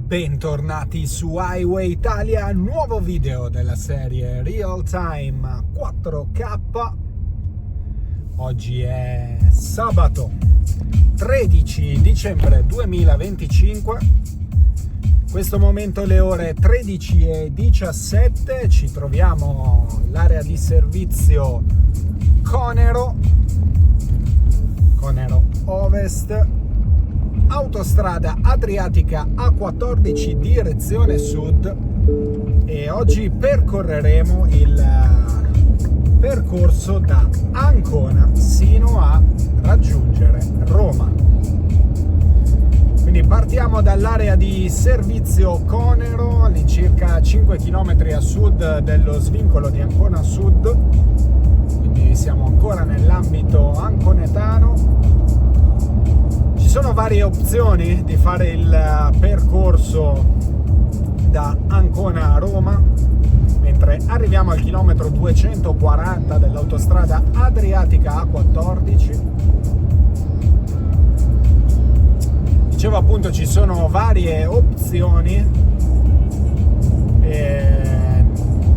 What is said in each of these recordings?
Bentornati su Highway Italia, nuovo video della serie Real Time 4K. Oggi è sabato 13 dicembre 2025. In questo momento le ore 13:17, ci troviamo all'area di servizio Conero Ovest, autostrada Adriatica A14 direzione sud, e oggi percorreremo il percorso da Ancona sino a raggiungere Roma. Quindi partiamo dall'area di servizio Conero, all'incirca 5 km a sud dello svincolo di Ancona Sud, quindi siamo ancora nell'ambito anconetano. Ci sono varie opzioni di fare il percorso da Ancona a Roma, mentre arriviamo al chilometro 240 dell'autostrada Adriatica A14. Dicevo appunto, ci sono varie opzioni,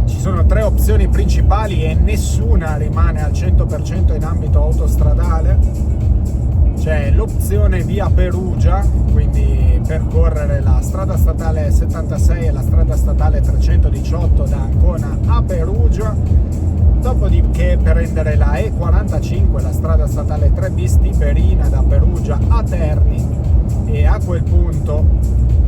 ci sono 3 opzioni principali e nessuna rimane al 100% in ambito autostradale. C'è l'opzione via Perugia, quindi percorrere la strada statale 76 e la strada statale 318 da Ancona a Perugia, dopodiché prendere la E45, la strada statale 3 bis Tiberina da Perugia a Terni, e a quel punto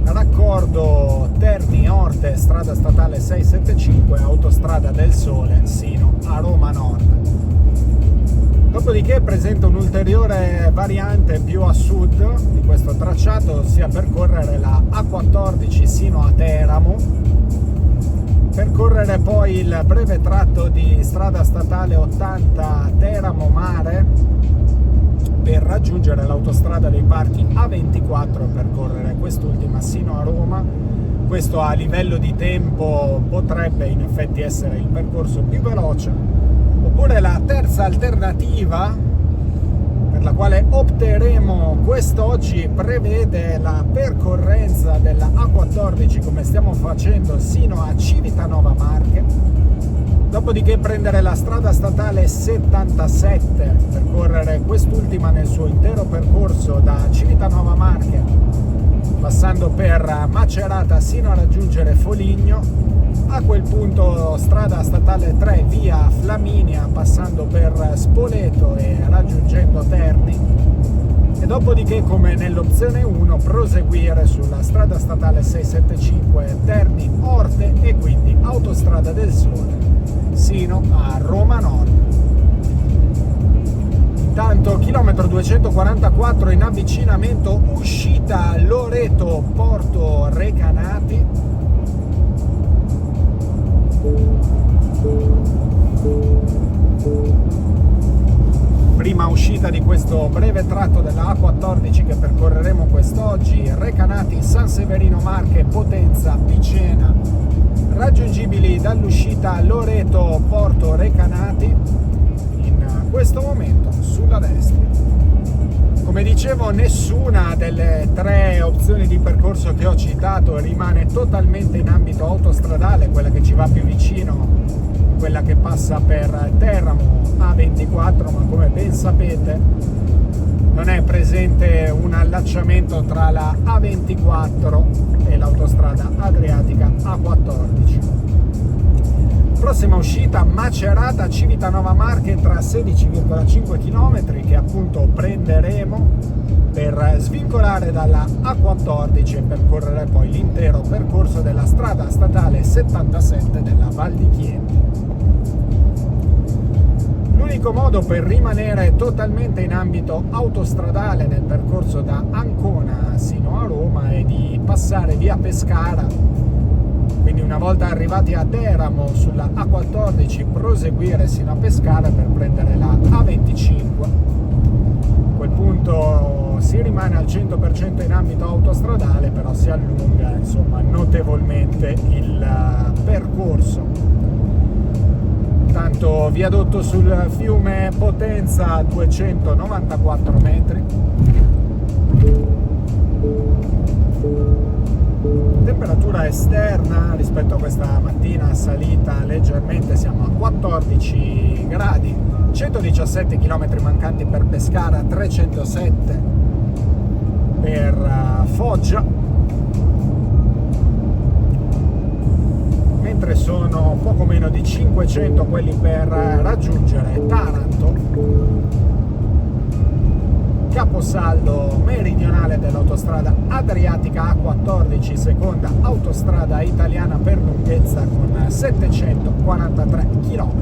raccordo Terni-Orte, strada statale 675, autostrada del Sole sino a Roma Nord. Dopodiché presenta un'ulteriore variante più a sud di questo tracciato, ossia percorrere la A14 sino a Teramo, percorrere poi il breve tratto di strada statale 80 Teramo Mare per raggiungere l'autostrada dei Parchi A24 e percorrere quest'ultima sino a Roma. Questo a livello di tempo potrebbe in effetti essere il percorso più veloce. Oppure la terza alternativa, per la quale opteremo quest'oggi, prevede la percorrenza della A14 come stiamo facendo sino a Civitanova Marche, dopodiché prendere la strada statale 77, percorrere quest'ultima nel suo intero percorso da Civitanova Marche, passando per Macerata sino a raggiungere Foligno. A quel punto strada statale 3 via Flaminia, passando per Spoleto e raggiungendo Terni, e dopodiché, come nell'opzione 1, proseguire sulla strada statale 675 Terni-Orte e quindi autostrada del Sole sino a Roma Nord. Intanto chilometro 244 in avvicinamento, uscita Loreto Porto Recanati. Prima uscita di questo breve tratto della A14 che percorreremo quest'oggi: Recanati, San Severino Marche, Potenza, Picena, raggiungibili dall'uscita Loreto Porto Recanati, in questo momento sulla destra. Come dicevo, nessuna delle 3 opzioni di percorso che ho citato rimane totalmente in ambito autostradale. Quella che ci va più vicino, quella che passa per Teramo A24, ma come ben sapete non è presente un allacciamento tra la A24 e l'autostrada Adriatica A14. Prossima uscita Macerata Civitanova Marche, tra 16,5 km, che appunto prenderemo per svincolare dalla A14 e percorrere poi l'intero percorso della strada statale 77 della Val di Chieti. L'unico modo per rimanere totalmente in ambito autostradale nel percorso da Ancona sino a Roma è di passare via Pescara. Quindi una volta arrivati a Teramo sulla A14 proseguire sino a Pescara per prendere la A25. A quel punto si rimane al 100% in ambito autostradale, però si allunga insomma notevolmente il percorso. Tanto viadotto sul fiume Potenza 294 metri. temperatura esterna rispetto a questa mattina salita leggermente, siamo a 14 gradi, 117 km mancanti per Pescara, 307 per Foggia, mentre sono poco meno di 500 quelli per raggiungere Taranto, caposaldo meridionale dell'autostrada Adriatica A14, seconda autostrada italiana per lunghezza, con 743 km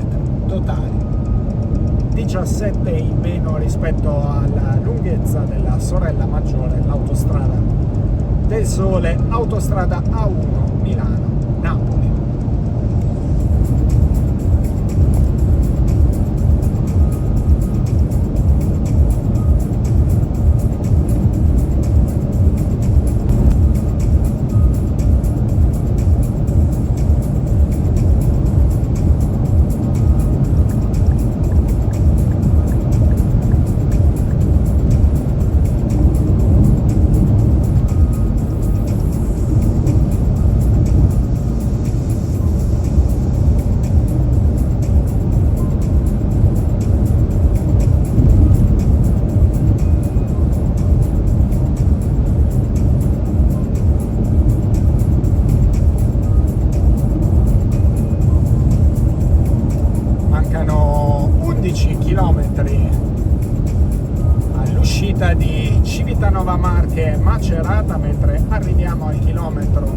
totali, 17 in meno rispetto alla lunghezza della sorella maggiore, l'autostrada del Sole, autostrada A1 Milano-Napoli. All'uscita di Civitanova Marche Macerata, mentre arriviamo al chilometro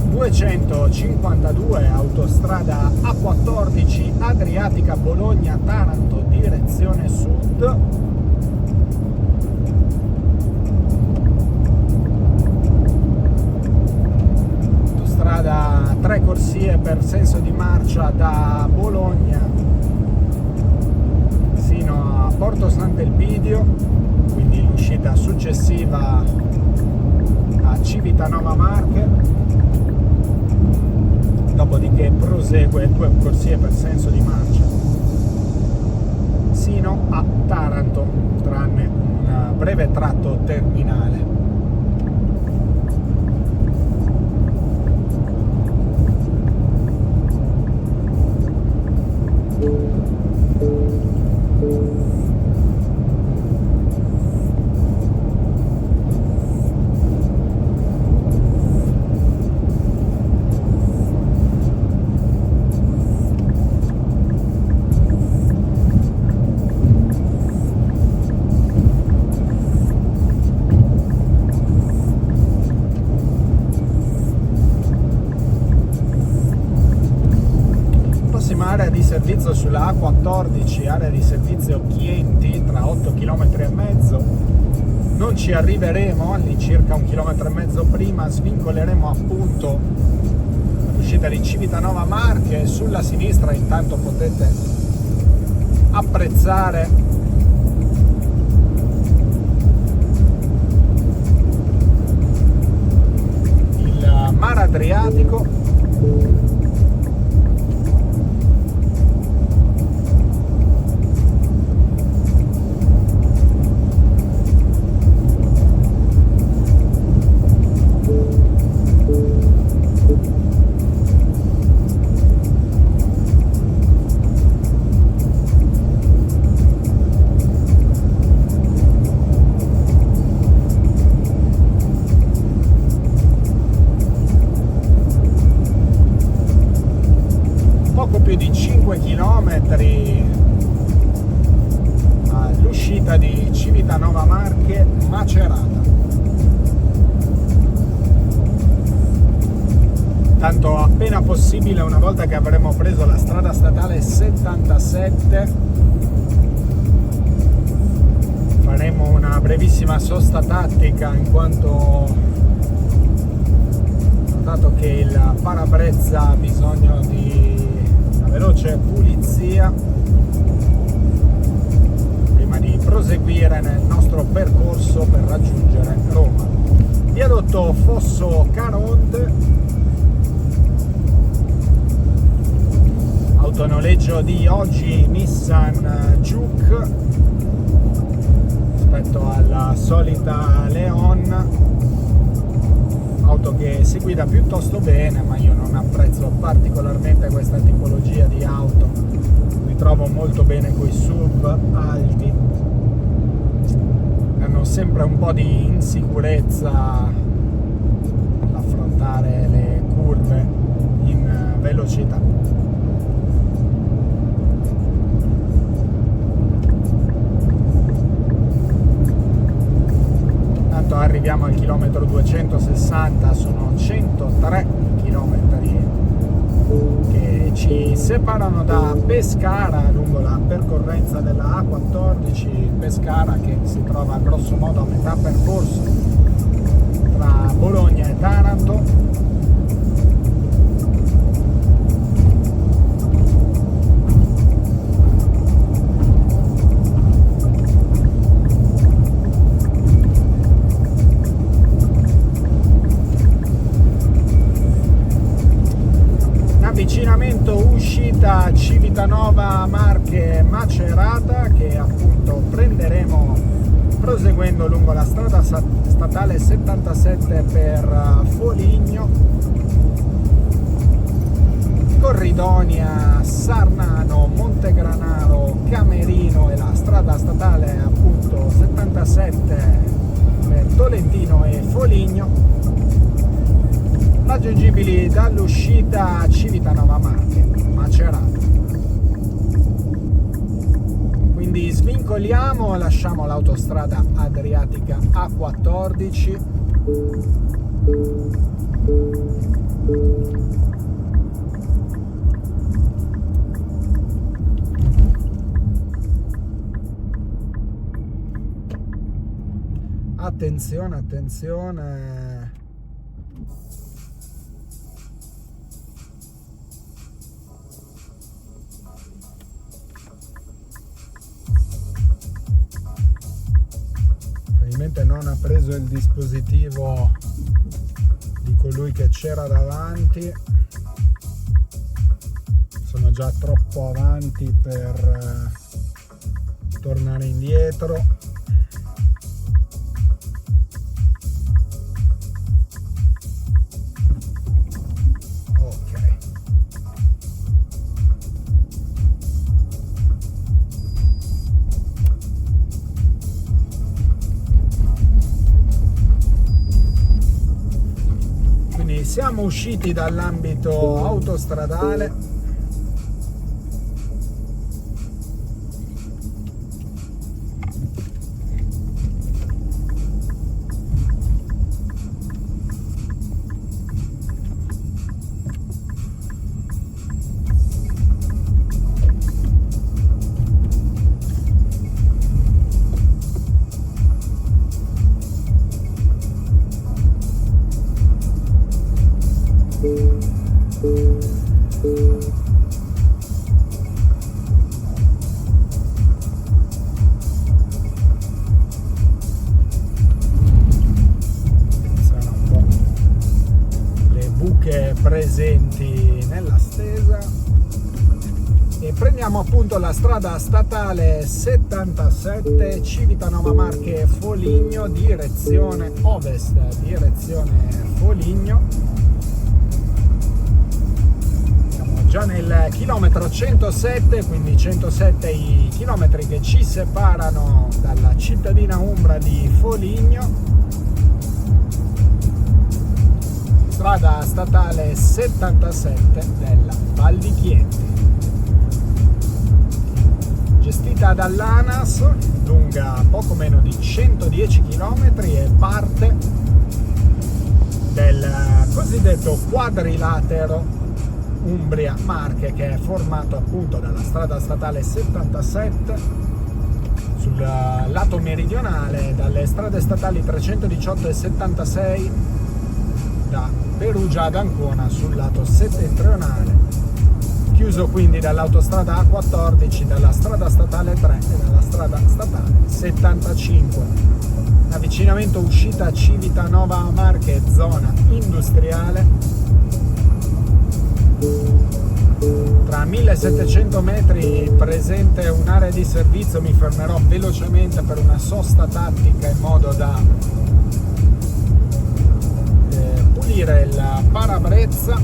252, autostrada A14 Adriatica Bologna Taranto, direzione sud. Autostrada 3 corsie per senso di marcia da Bologna sino a Porto Sant'Elpidio, quindi l'uscita successiva a Civitanova Marche, dopodiché prosegue 2 corsie per senso di marcia sino a Taranto, tranne un breve tratto terminale. Area di servizio sulla A14, area di servizio Chienti, tra 8 km e mezzo. Non ci arriveremo, all'incirca 1,5 km prima svincoleremo appunto l'uscita di Civitanova Marche. Sulla sinistra intanto potete apprezzare il Mar Adriatico. Più di 5 km all'uscita di Civitanova Marche Macerata. Tanto appena possibile, una volta che avremo preso la strada statale 77, faremo una brevissima sosta tattica, in quanto notato che il parabrezza ha bisogno di veloce pulizia prima di proseguire nel nostro percorso per raggiungere Roma. Viadotto Fosso Caronte, autonoleggio di oggi Nissan Juke rispetto alla solita Leon, auto che si guida piuttosto bene, ma io non apprezzo particolarmente questa tipologia di auto. Mi trovo molto bene coi SUV alti, hanno sempre un po' di insicurezza affrontare le curve in velocità. Tanto arriviamo al chilometro 260, sono 103 chilometri che ci separano da Pescara lungo la percorrenza della A14, Pescara che si trova grosso modo a metà percorso tra Bologna e Taranto. Avvicinamento uscita Civitanova Marche Macerata, che appunto prenderemo proseguendo lungo la strada statale 77 per Foligno, Corridonia, Sarnano, Montegranaro, Camerino e la strada statale appunto 77 per Tolentino e Foligno, raggiungibili dall'uscita Civitanova Marche Macerata. Quindi svincoliamo, lasciamo l'autostrada adriatica A14 attenzione, attenzione. Non ha preso il dispositivo di colui che c'era davanti, sono già troppo avanti per tornare indietro. Siamo usciti dall'ambito autostradale. Presenti nella stesa e prendiamo appunto la strada statale 77 Civitanova Marche Foligno, direzione ovest, direzione Foligno. Siamo già nel chilometro 107, quindi 107 i chilometri che ci separano dalla cittadina umbra di Foligno. Strada statale 77 della Val di Chieti, gestita dall'ANAS, lunga poco meno di 110 km e parte del cosiddetto quadrilatero Umbria-Marche, che è formato appunto dalla strada statale 77 sul lato meridionale, dalle strade statali 318 e 76 da Perugia ad Ancona sul lato settentrionale, chiuso quindi dall'autostrada A14, dalla strada statale 3 e dalla strada statale 75. Avvicinamento uscita Civitanova Marche, zona industriale. Tra 1700 metri presente un'area di servizio, mi fermerò velocemente per una sosta tattica in modo da pulire il parabrezza.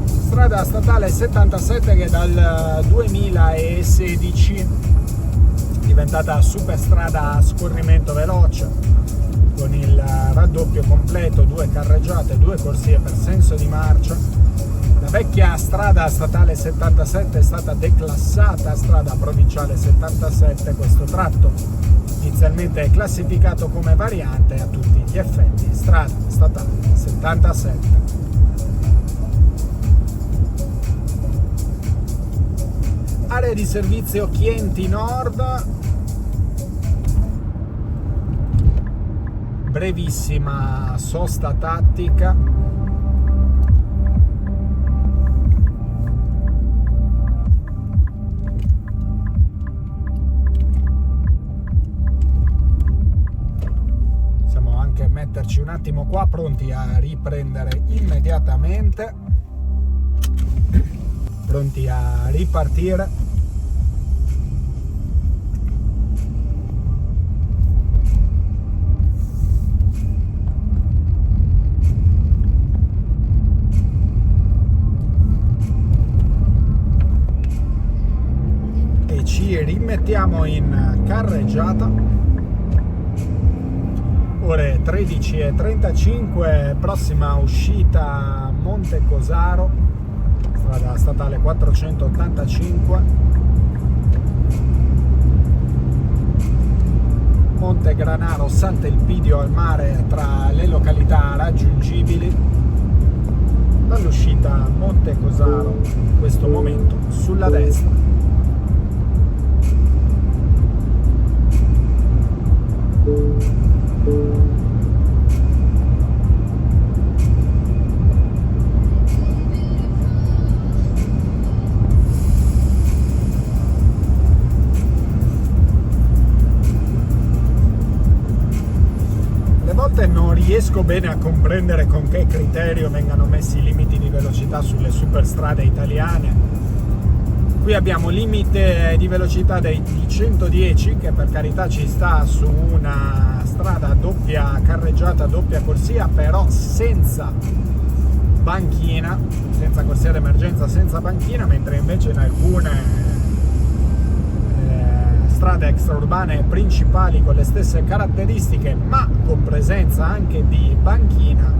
Strada statale 77 che dal 2016 è diventata superstrada a scorrimento veloce con il raddoppio completo, 2 carreggiate, 2 corsie per senso di marcia. La vecchia strada statale 77 è stata declassata a strada provinciale 77. Questo tratto inizialmente è classificato come variante, a tutti gli effetti strada statale 77. Area di servizio Chienti Nord, brevissima sosta tattica. Possiamo anche metterci un attimo qua, pronti a riprendere immediatamente, pronti a ripartire. Rimettiamo in carreggiata. Ore 13:35, prossima uscita Montecosaro, strada statale 485. Montegranaro, Sant'Elpidio al mare tra le località raggiungibili dall'uscita Montecosaro, in questo momento sulla destra. Alle volte non riesco bene a comprendere con che criterio vengano messi i limiti di velocità sulle superstrade italiane. Qui abbiamo limite di velocità di 110, che per carità ci sta su una strada doppia carreggiata, doppia corsia, però senza banchina, senza corsia d'emergenza, senza banchina, mentre invece in alcune strade extraurbane principali con le stesse caratteristiche, ma con presenza anche di banchina,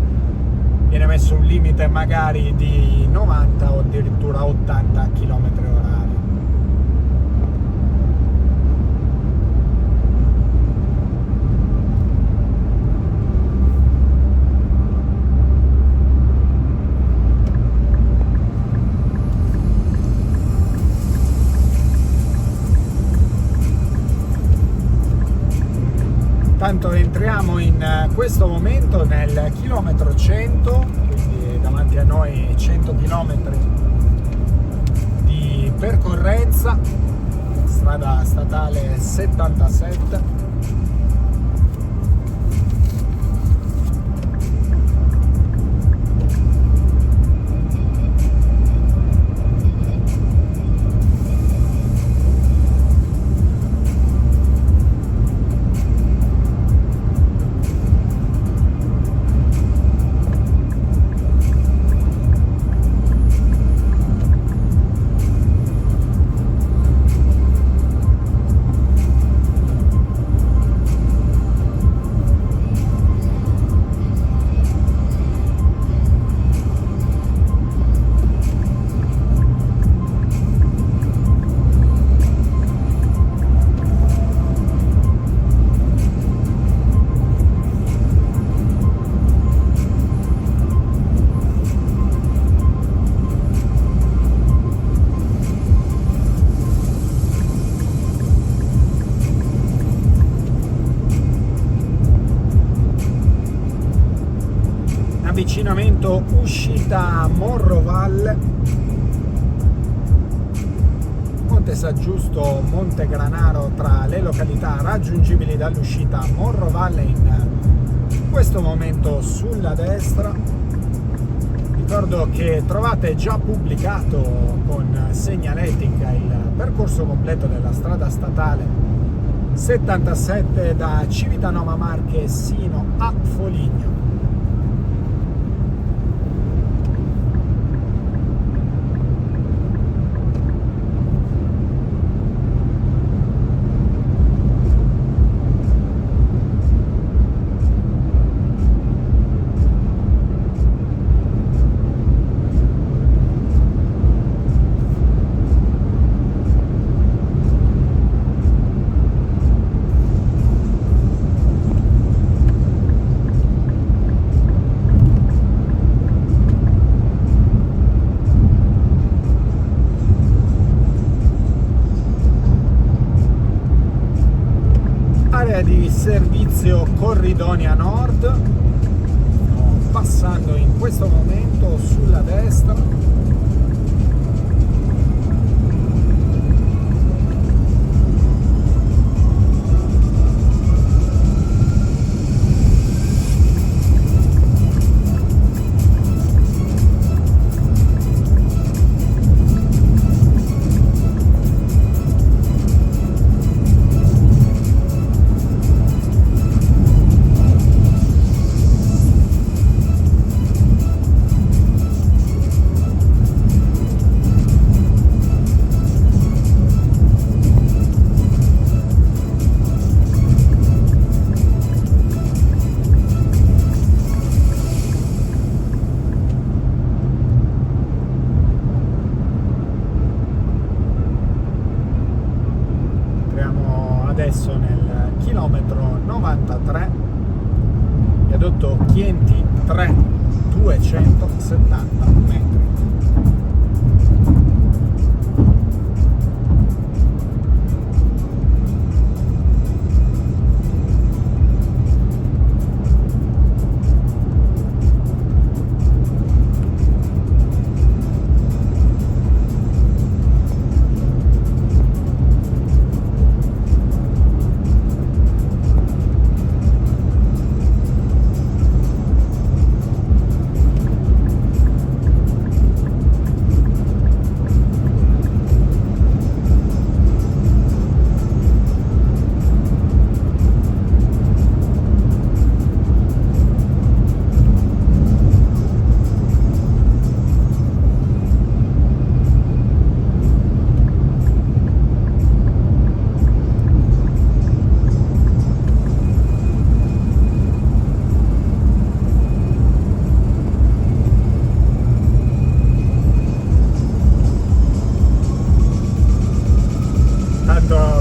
viene messo un limite magari di 90 o addirittura 80 km/h. Tanto entriamo in questo momento nel chilometro 100, quindi davanti a noi 100 km di percorrenza, strada statale 77. Avvicinamento uscita Morrovalle, Monte San Giusto, Montegranaro tra le località raggiungibili dall'uscita Morrovalle, in questo momento sulla destra. Ricordo che trovate già pubblicato con segnaletica il percorso completo della strada statale 77 da Civitanova Marche sino a Foligno. Di servizio Corridonia Nord, passando in questo momento sulla destra. Adesso nel chilometro 93, viadotto Chienti 3, 270 metri.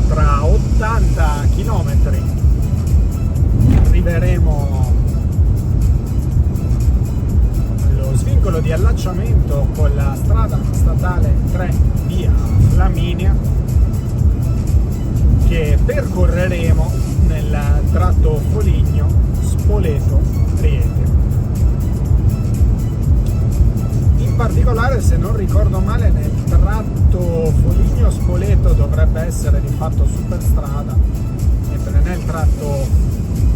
Tra 80 km arriveremo allo svincolo di allacciamento con la strada statale 3 via Flaminia, che percorreremo nel tratto Foligno-Spoleto-Rieti. In particolare, se non ricordo male, nel tratto Foligno-Spoleto dovrebbe essere di fatto superstrada, mentre nel tratto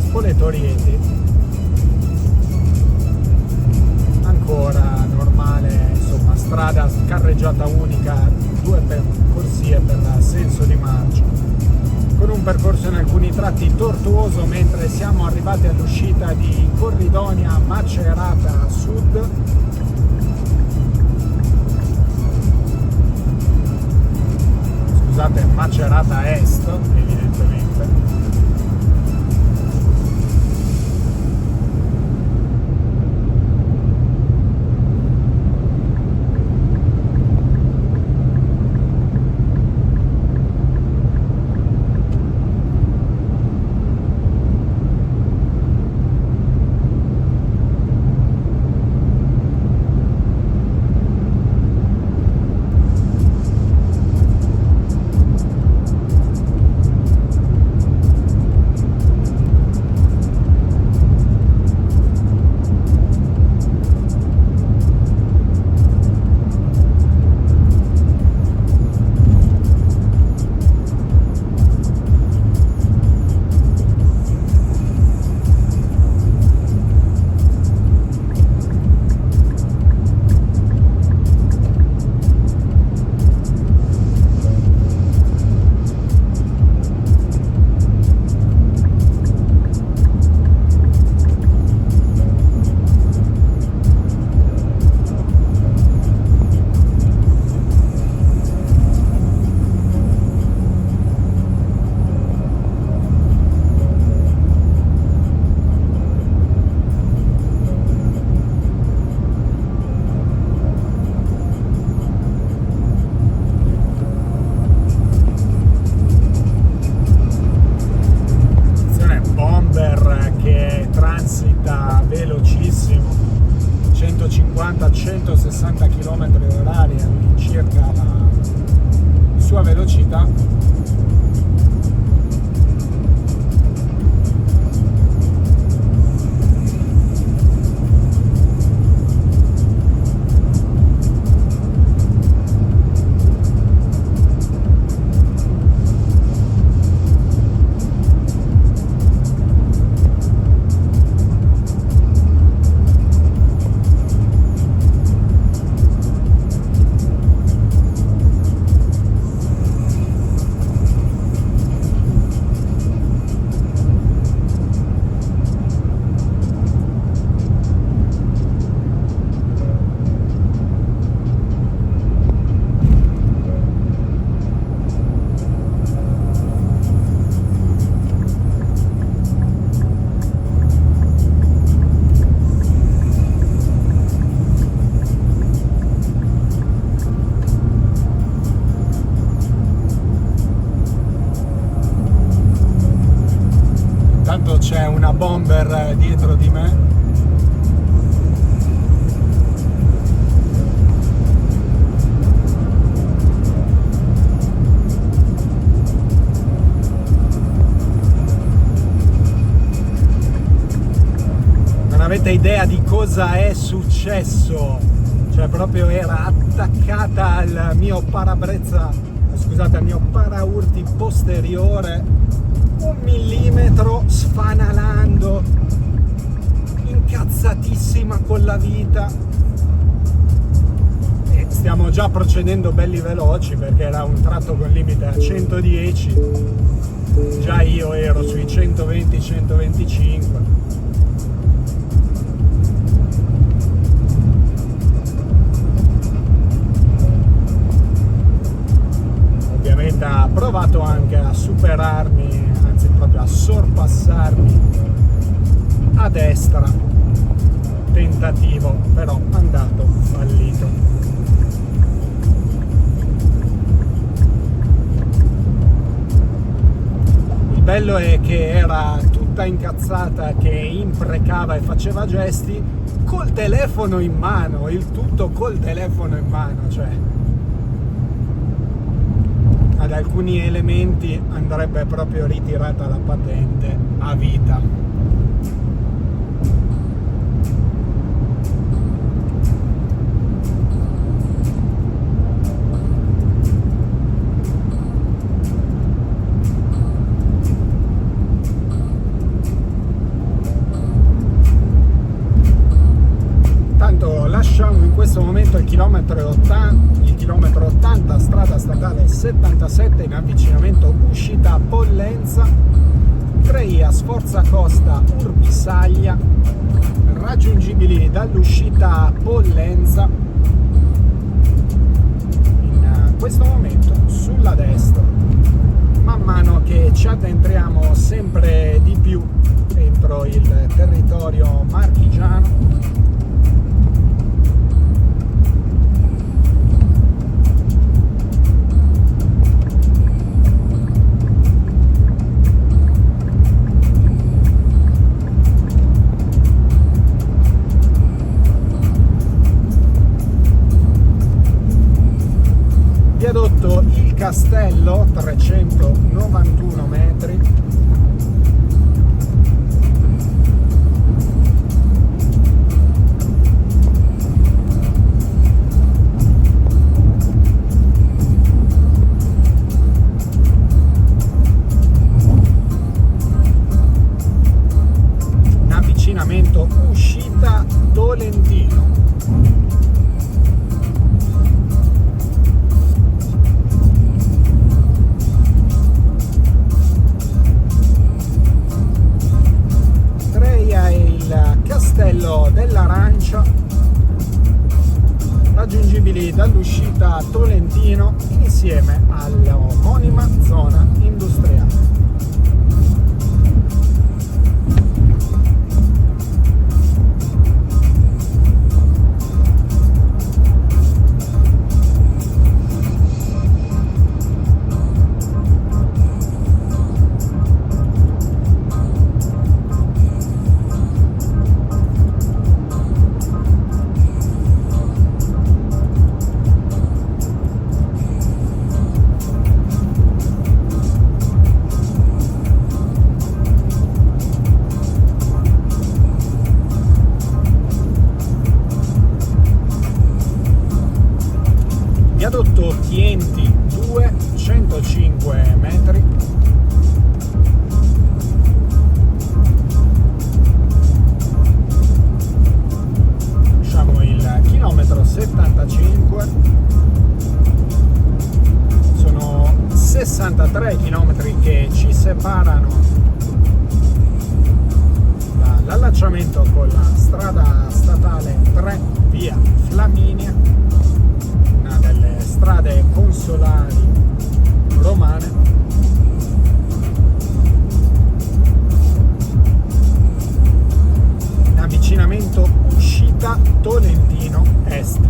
Spoleto-Rieti ancora normale, insomma, strada carreggiata unica, 2 corsie per senso di marcia, con un percorso in alcuni tratti tortuoso, mentre siamo arrivati all'uscita di Corridonia Macerata Sud. Scusate, Macerata Est, evidentemente. sua velocità. C'è una bomber dietro di me. Non avete idea di cosa è successo, cioè proprio era attaccata al mio parabrezza, scusate, al mio paraurti posteriore, 1 millimetro, sfanalando, incazzatissima con la vita. E stiamo già procedendo belli veloci perché era un tratto con limite a 110, già io ero sui 120-125. Ovviamente ha provato anche a superarmi, anzi proprio a sorpassarmi a destra, tentativo però andato fallito. Il bello è che era tutta incazzata, che imprecava e faceva gesti col telefono in mano, il tutto col telefono in mano, cioè ad alcuni elementi andrebbe proprio ritirata la patente a vita. Tanto lasciamo in questo momento il chilometro 80, strada statale 77 in avvicinamento uscita Pollenza, Treia, Sforza Costa, Urbisaglia, raggiungibili dall'uscita Pollenza. In questo momento sulla destra, man mano che ci addentriamo sempre di più entro il territorio marchigiano, viadotto Il Castello, 391 metri, in avvicinamento uscita Tolentino. Castello dell'Arancia, raggiungibili dall'uscita Tolentino insieme all'omonima zona industriale. 63 km che ci separano dall'allacciamento con la strada statale 3 via Flaminia, una delle strade consolari romane. Avvicinamento uscita Tolentino Est.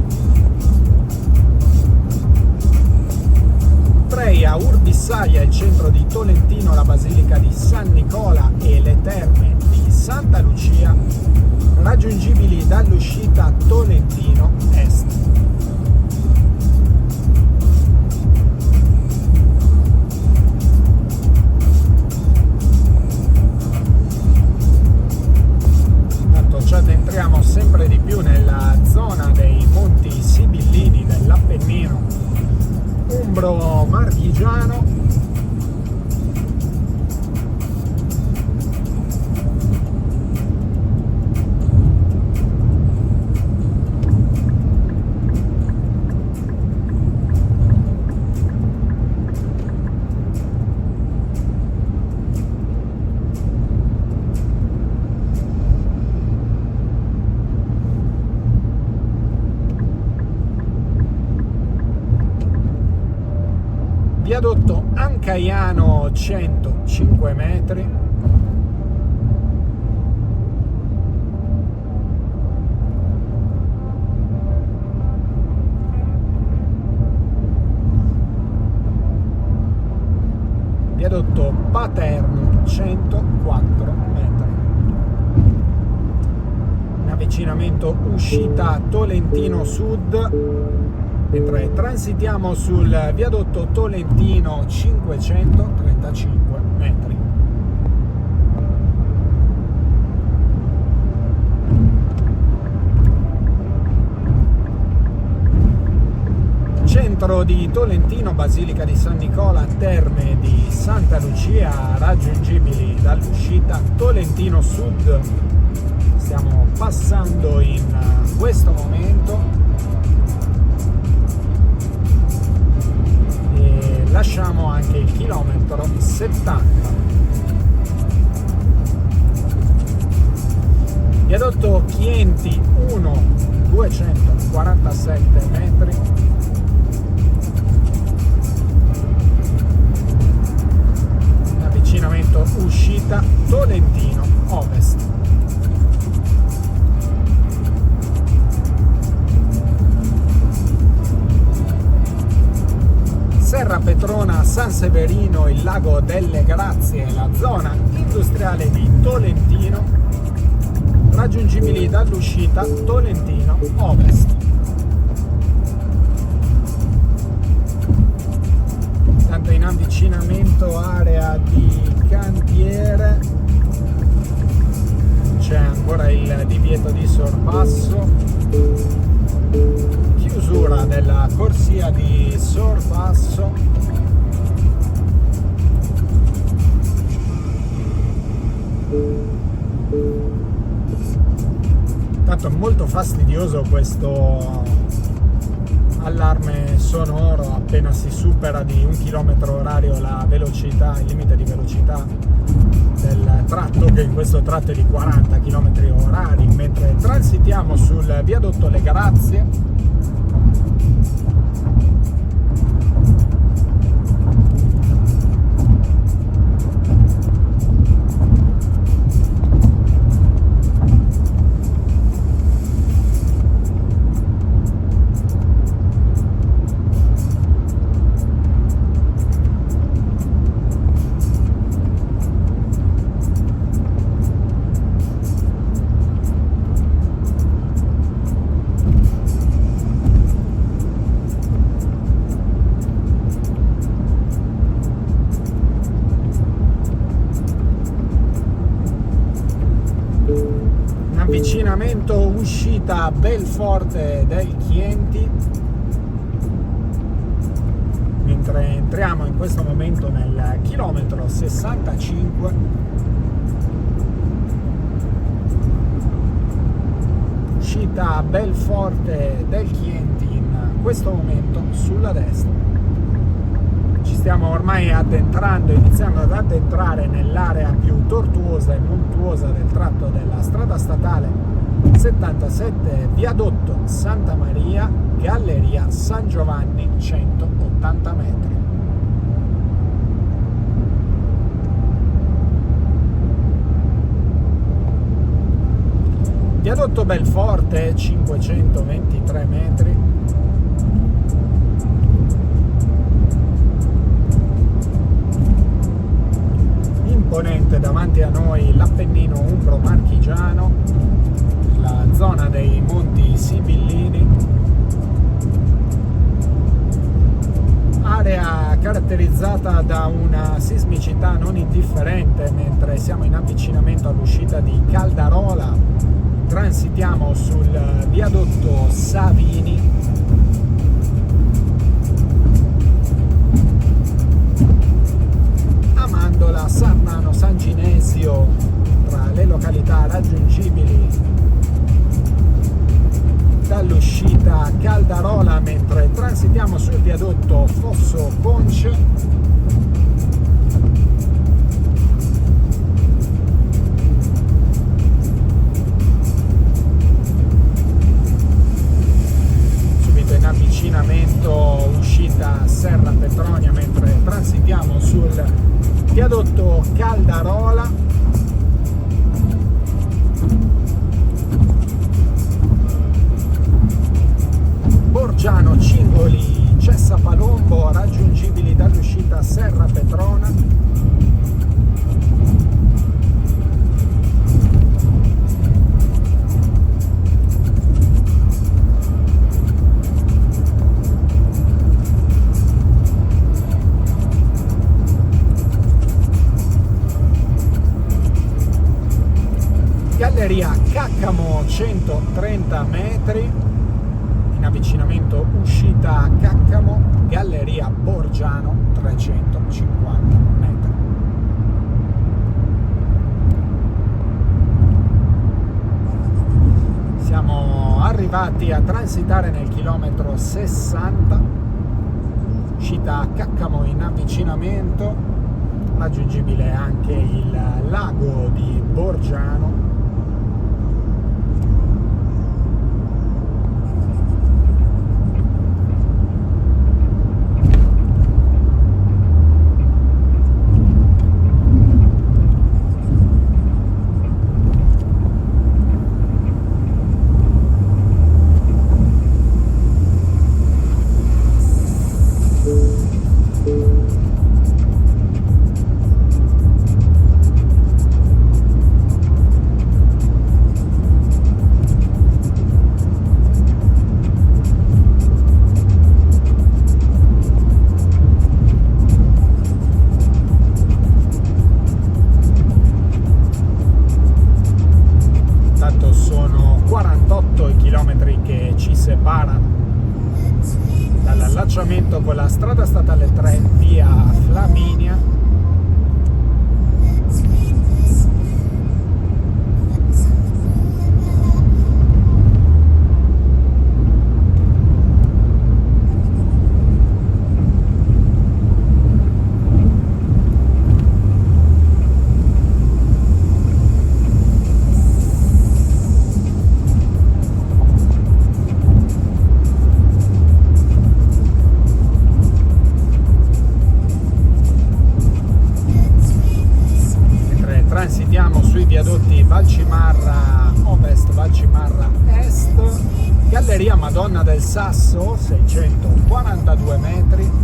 Preia, Urbissaia, il centro di Tolentino, la basilica di San Nicola e le terme di Santa Lucia, raggiungibili dall'uscita Tolentino Est. Tanto ci addentriamo sempre di più nella zona dei Monti Sibillini dell'Appennino umbro-marchigiano. Viadotto Ancaiano 105 metri. Viadotto Paterno 104 metri. In avvicinamento uscita Tolentino Sud, mentre transitiamo sul viadotto Tolentino 535 metri. Centro di Tolentino, basilica di San Nicola, terme di Santa Lucia, raggiungibili dall'uscita Tolentino Sud. Stiamo passando in questo momento. Lasciamo anche il chilometro 70. Viadotto Chienti 1, 247 metri. Avvicinamento uscita Tolentino Ovest. Serra Petrona, San Severino, il lago delle Grazie, la zona industriale di Tolentino, raggiungibili dall'uscita Tolentino Ovest. Tanto in avvicinamento area di cantiere, c'è ancora il divieto di sorpasso. Chiusura della corsia di sorpasso. Tanto è molto fastidioso questo allarme sonoro appena si supera di 1 km/h la velocità, il limite di velocità del tratto, che in questo tratto è di 40 km/h, mentre transitiamo sul viadotto Le Grazie. Avvicinamento uscita Belforte del Chienti, mentre entriamo in questo momento nel chilometro 65. Uscita Belforte del Chienti in questo momento sulla destra. Ci stiamo ormai iniziando ad addentrare nell'area più tortuosa e montuosa del tratto della strada statale 77, viadotto Santa Maria, galleria San Giovanni, 180 metri. Viadotto Belforte, 523 metri. Imponente davanti a noi l'Appennino umbro-marchigiano, la zona dei Monti Sibillini, area caratterizzata da una sismicità non indifferente. Mentre siamo in avvicinamento all'uscita di Caldarola, transitiamo sul viadotto Savini, Amandola, Sarnano, San Ginesio tra le località raggiungibili dall'uscita Caldarola, mentre transitiamo sul viadotto Fosso Ponce. Uscita Serra Petronia, mentre transitiamo sul viadotto Caldarola. Borgiano, Cingoli, Cessa Palombo raggiungibili dall'uscita Serra Petrona. Galleria Caccamo, 130 metri, in avvicinamento uscita Caccamo, galleria Borgiano, 350 metri. Siamo arrivati a transitare nel chilometro 60, uscita Caccamo in avvicinamento, raggiungibile anche il lago di Borgiano. Dall'allacciamento con la strada statale 3 via Flaminia. Transitiamo sui viadotti Valcimarra Ovest, Valcimarra Est, galleria Madonna del Sasso, 642 metri.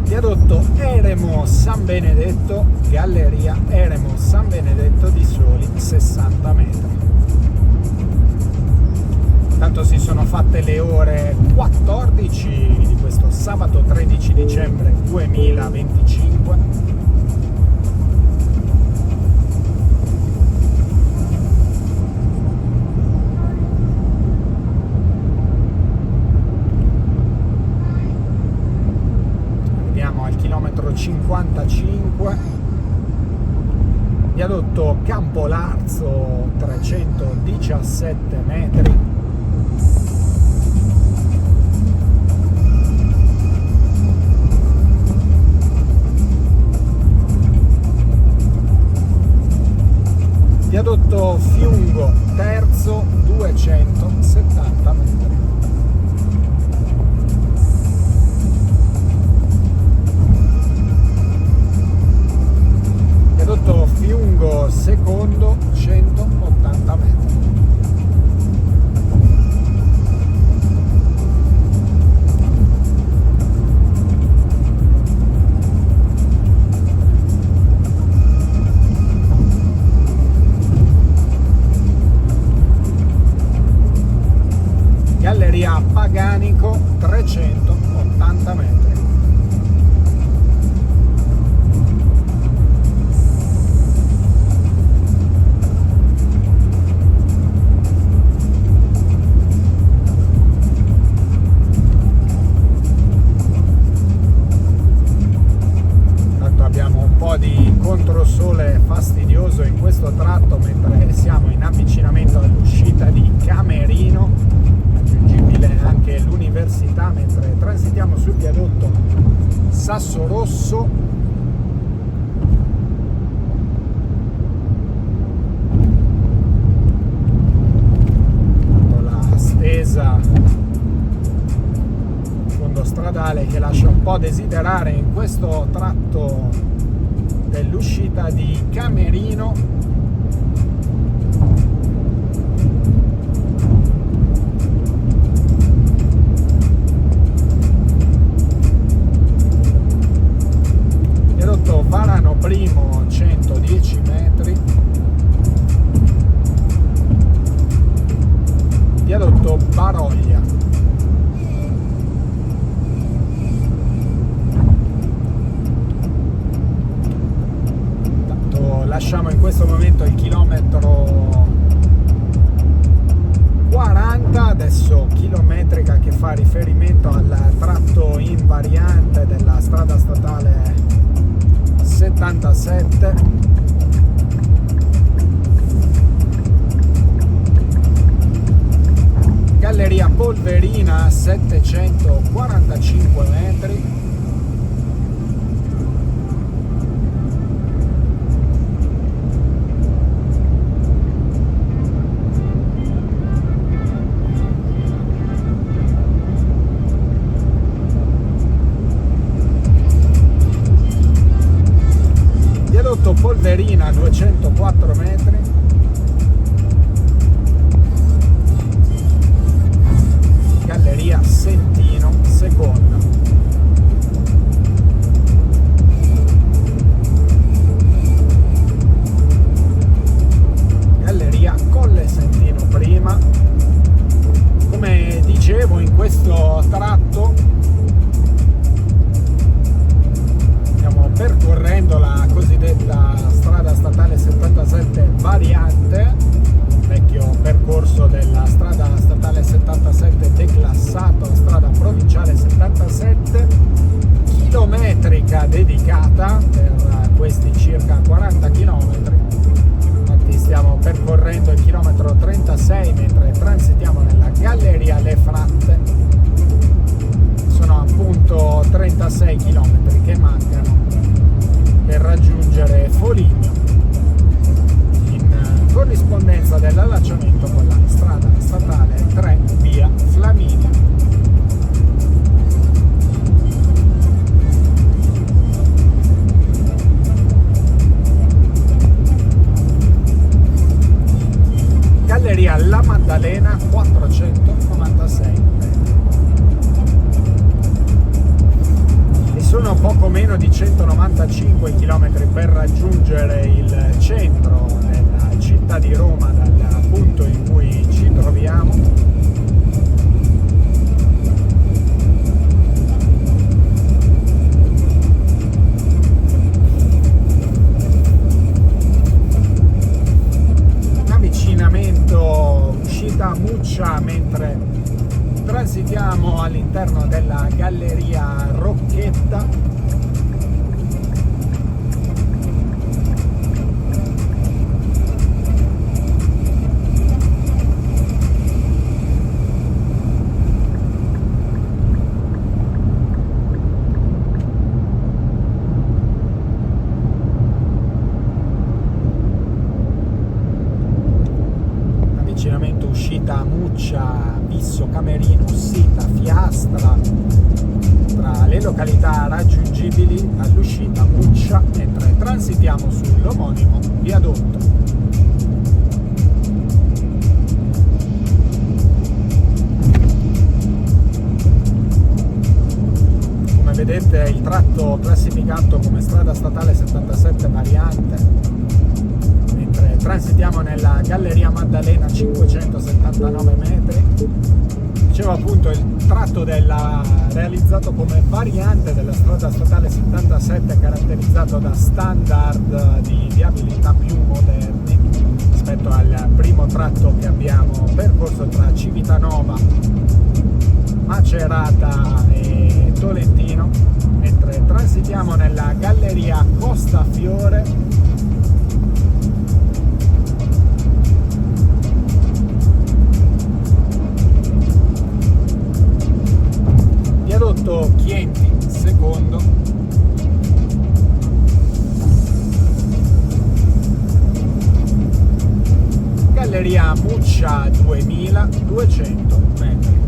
Viadotto Eremo San Benedetto, galleria Eremo San Benedetto, di soli 60 metri. Tanto si sono fatte le ore 14 di questo sabato 13 dicembre 2025. chilometro 55, viadotto Campolarzo 317 metri, viadotto Fiungo terzo 270 metri. Viadotto Fiungo secondo 180 metri. Galleria Paganico 380 metri. Tanto abbiamo un po' di controsole fastidioso in questo tratto mentre siamo in avvicinamento all'uscita di Camerino, anche l'università, mentre transitiamo sul viadotto Sasso Rosso. La stesa fondo stradale che lascia un po' desiderare in questo tratto dell'uscita di Camerino. Varano Primo 110 metri, viadotto Baroglia. Tanto lasciamo in questo momento il chilometro 40, adesso chilometrica che fa riferimento al tratto invariante della strada statale 77. Galleria Polverina 745 metri. Polverina 204 metri. Galleria Sentino seconda. Galleria Colle Sentino prima. Come dicevo, in questo tratto stiamo percorrendo la cosiddetta strada statale 77 variante, vecchio percorso della strada statale 77 declassato a strada provinciale 77, chilometrica dedicata per questi circa 40 km. Infatti stiamo percorrendo il chilometro 36 mentre transitiamo nella Galleria Le Fratte. Sono appunto 36 km che mancano per raggiungere Foligno, in corrispondenza dell'allacciamento con la strada statale 3 via Flaminia. Galleria La Maddalena 496 e sono poco meno di 195 km per raggiungere il centro della città di Roma dal punto in cui ci troviamo. Uscita Muccia mentre transitiamo all'interno della Galleria Rocchetta. le località raggiungibili all'uscita Muccia mentre transitiamo sull'omonimo viadotto. Vedete il tratto classificato come strada statale 77 variante, mentre transitiamo nella Galleria Maddalena 579 metri. Dicevo appunto il tratto realizzato come variante della strada statale 77, caratterizzato da standard di viabilità più moderni rispetto al primo tratto che abbiamo percorso tra Civitanova, Macerata e Tolentino, mentre transitiamo nella Galleria Costa Fiore, viadotto Chienti secondo, Galleria Muccia 2200 metri.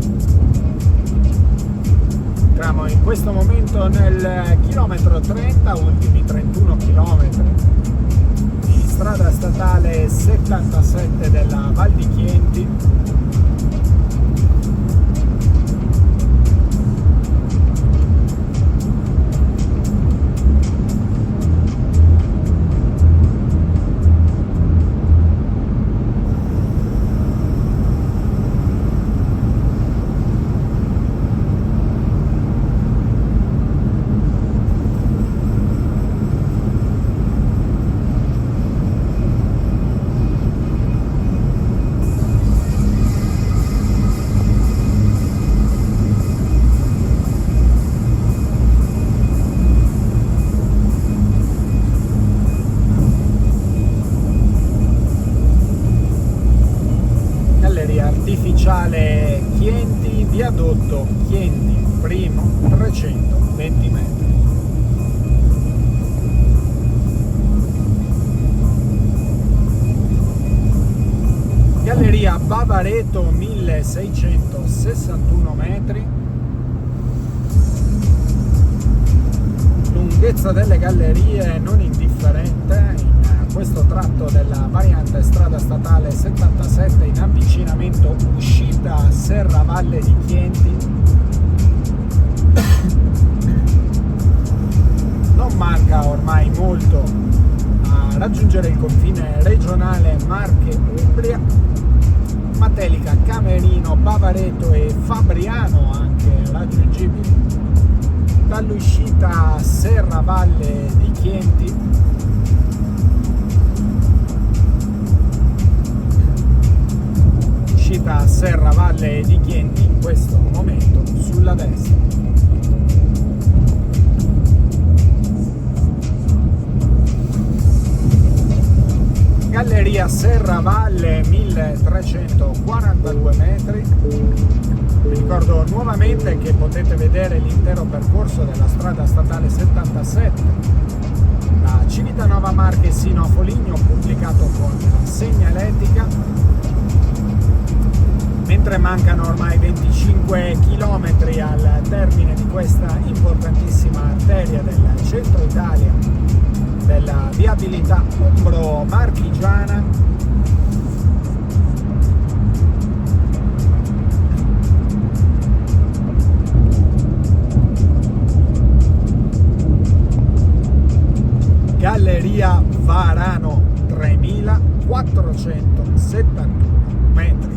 Siamo in questo momento nel chilometro 30, ultimi 31 chilometri di strada statale 77 della Val di Chienti. Artificiale Chienti, viadotto Chienti primo, 320 metri. Galleria Bavareto 1661 metri. Lunghezza delle gallerie non indifferente in questo tratto della variante strada statale 77 in avvicinamento uscita Serravalle di Chienti. Non manca ormai molto a raggiungere il confine regionale Marche-Umbria, Matelica, Camerino, Bavareto e Fabriano anche raggiungibili dall'uscita Serravalle di Chienti. Uscita Serravalle di Chienti in questo momento sulla destra. Galleria Serravalle 1342 metri. Vi ricordo nuovamente che potete vedere l'intero percorso della strada statale 77 da Civitanova Marche sino a Foligno, pubblicato con segnaletica, mentre mancano ormai 25 km al termine di questa importantissima arteria del centro Italia della viabilità umbro-marchigiana. Galleria Varano 3471 metri.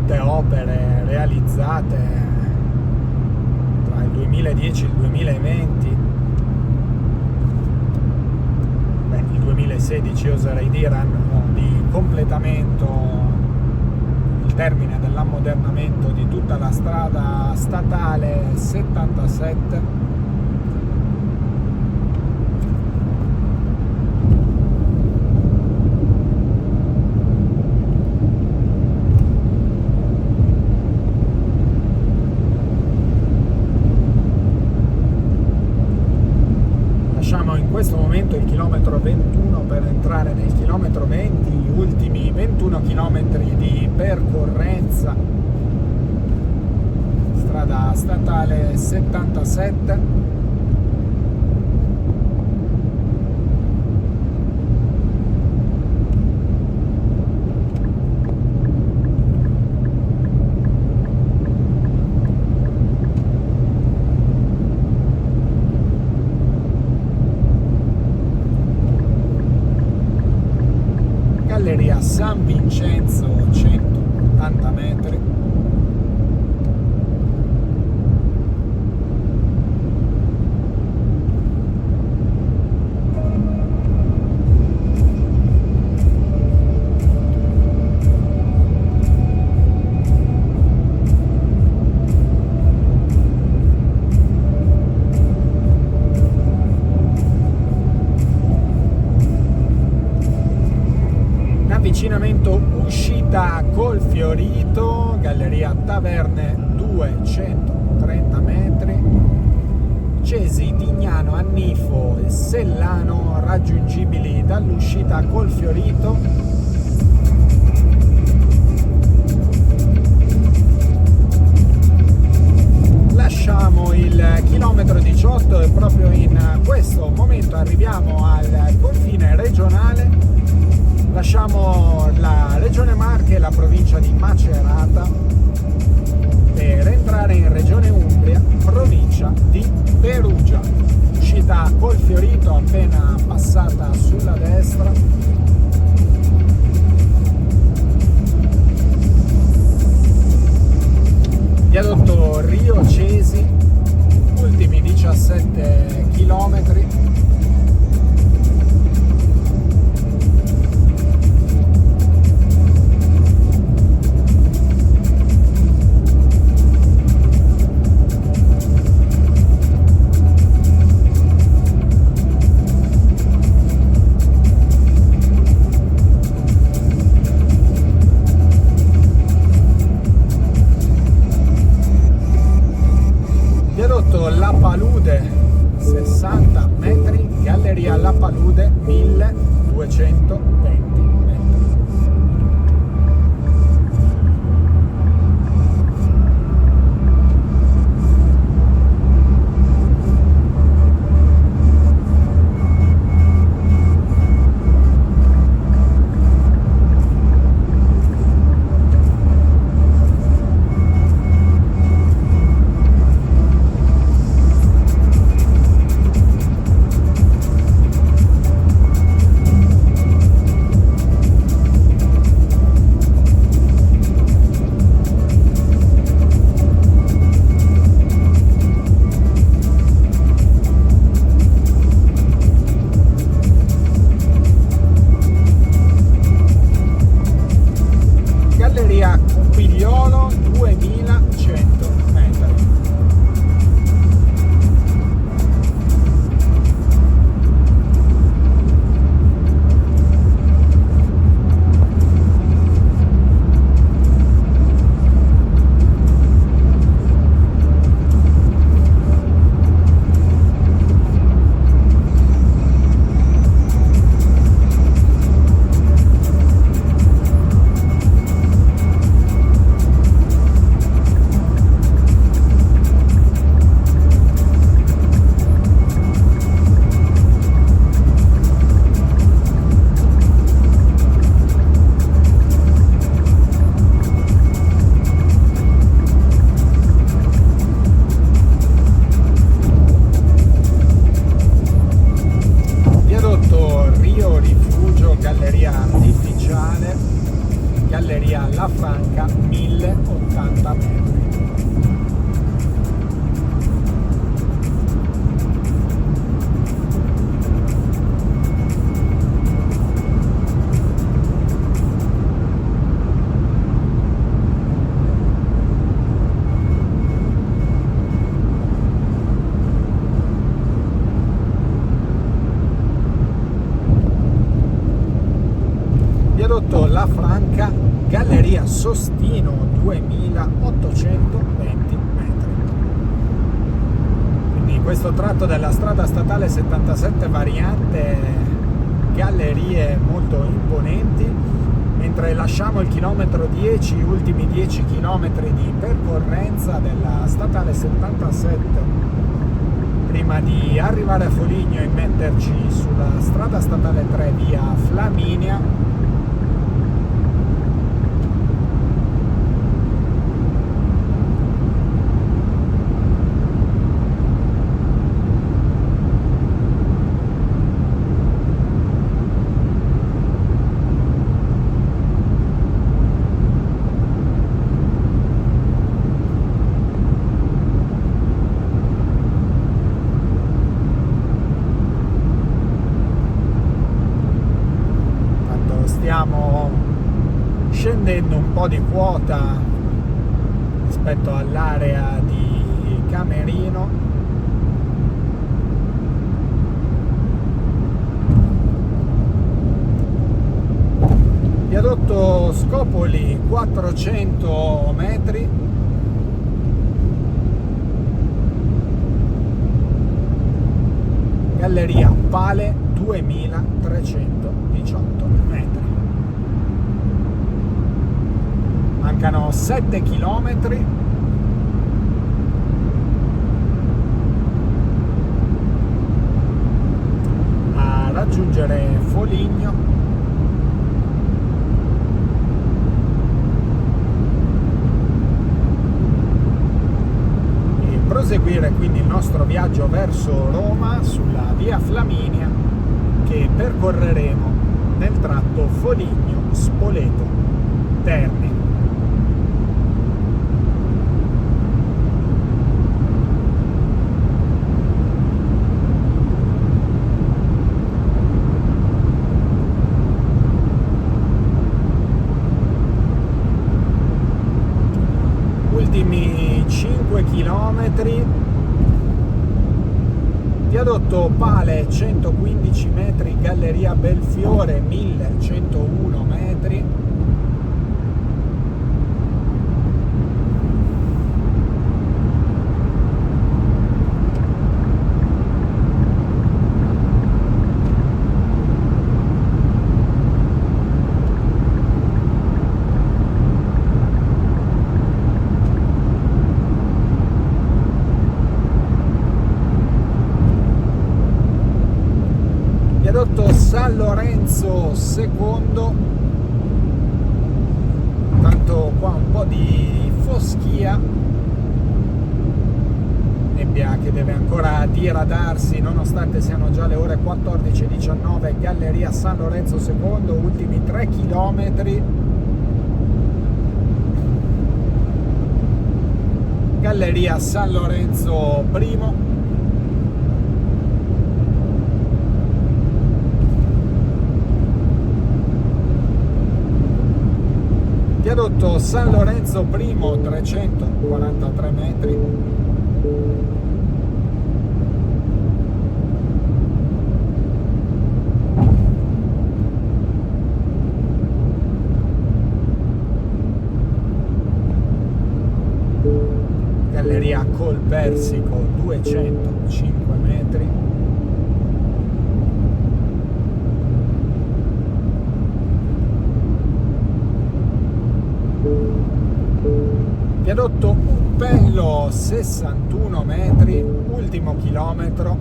tutte opere realizzate tra il 2010 e il 2020, il 2016 oserei dire, anno di completamento, il termine dell'ammodernamento di tutta la strada statale 77. In questo momento il chilometro 21 per entrare nel chilometro 20, gli ultimi 21 chilometri di percorrenza, strada statale 77. Galleria San Vincenzo, 180 metri. Avvicinamento uscita Colfiorito, Galleria Taverne, 230 metri. Cesi, Tignano, Annifo e Sellano raggiungibili dall'uscita Colfiorito. Lasciamo il chilometro 18 e proprio in questo momento arriviamo al confine regionale. Lasciamo la regione Marche e la provincia di Macerata per entrare in regione Umbria, provincia di Perugia. Uscita Colfiorito appena passata sulla destra. Viadotto Rio Cesi, ultimi 17 chilometri. La Palude, 60 metri, Galleria La Palude, 1220 metri. Cupigliolo, 2100 metri. Franca 1080 metri. La Franca, Galleria Sostino 2820 metri. Quindi questo tratto della strada statale 77 variante gallerie molto imponenti, mentre lasciamo il chilometro 10, ultimi 10 chilometri di percorrenza della statale 77 prima di arrivare a Foligno e metterci sulla strada statale 3 via Flaminia. Stiamo scendendo un po' di quota rispetto all'area di Camerino. Viadotto Scopoli 400 metri. Galleria Pale 2318 metri. Mancano 7 chilometri. A raggiungere Foligno. E proseguire quindi il nostro viaggio verso Roma sulla via Flaminia, che percorreremo nel tratto Foligno-Spoleto-Terni. Ultimi 5 chilometri, viadotto Pale 115 metri, Galleria Belfiore 1101 metri. San Lorenzo II, tanto qua un po' di foschia, nebbia che deve ancora diradarsi nonostante siano già le ore 14:19. Galleria San Lorenzo II, ultimi 3 chilometri. Galleria San Lorenzo I. Viadotto San Lorenzo I 343 metri. Galleria Col Persico 205 metri. Viadotto Uppello 61 metri, ultimo chilometro.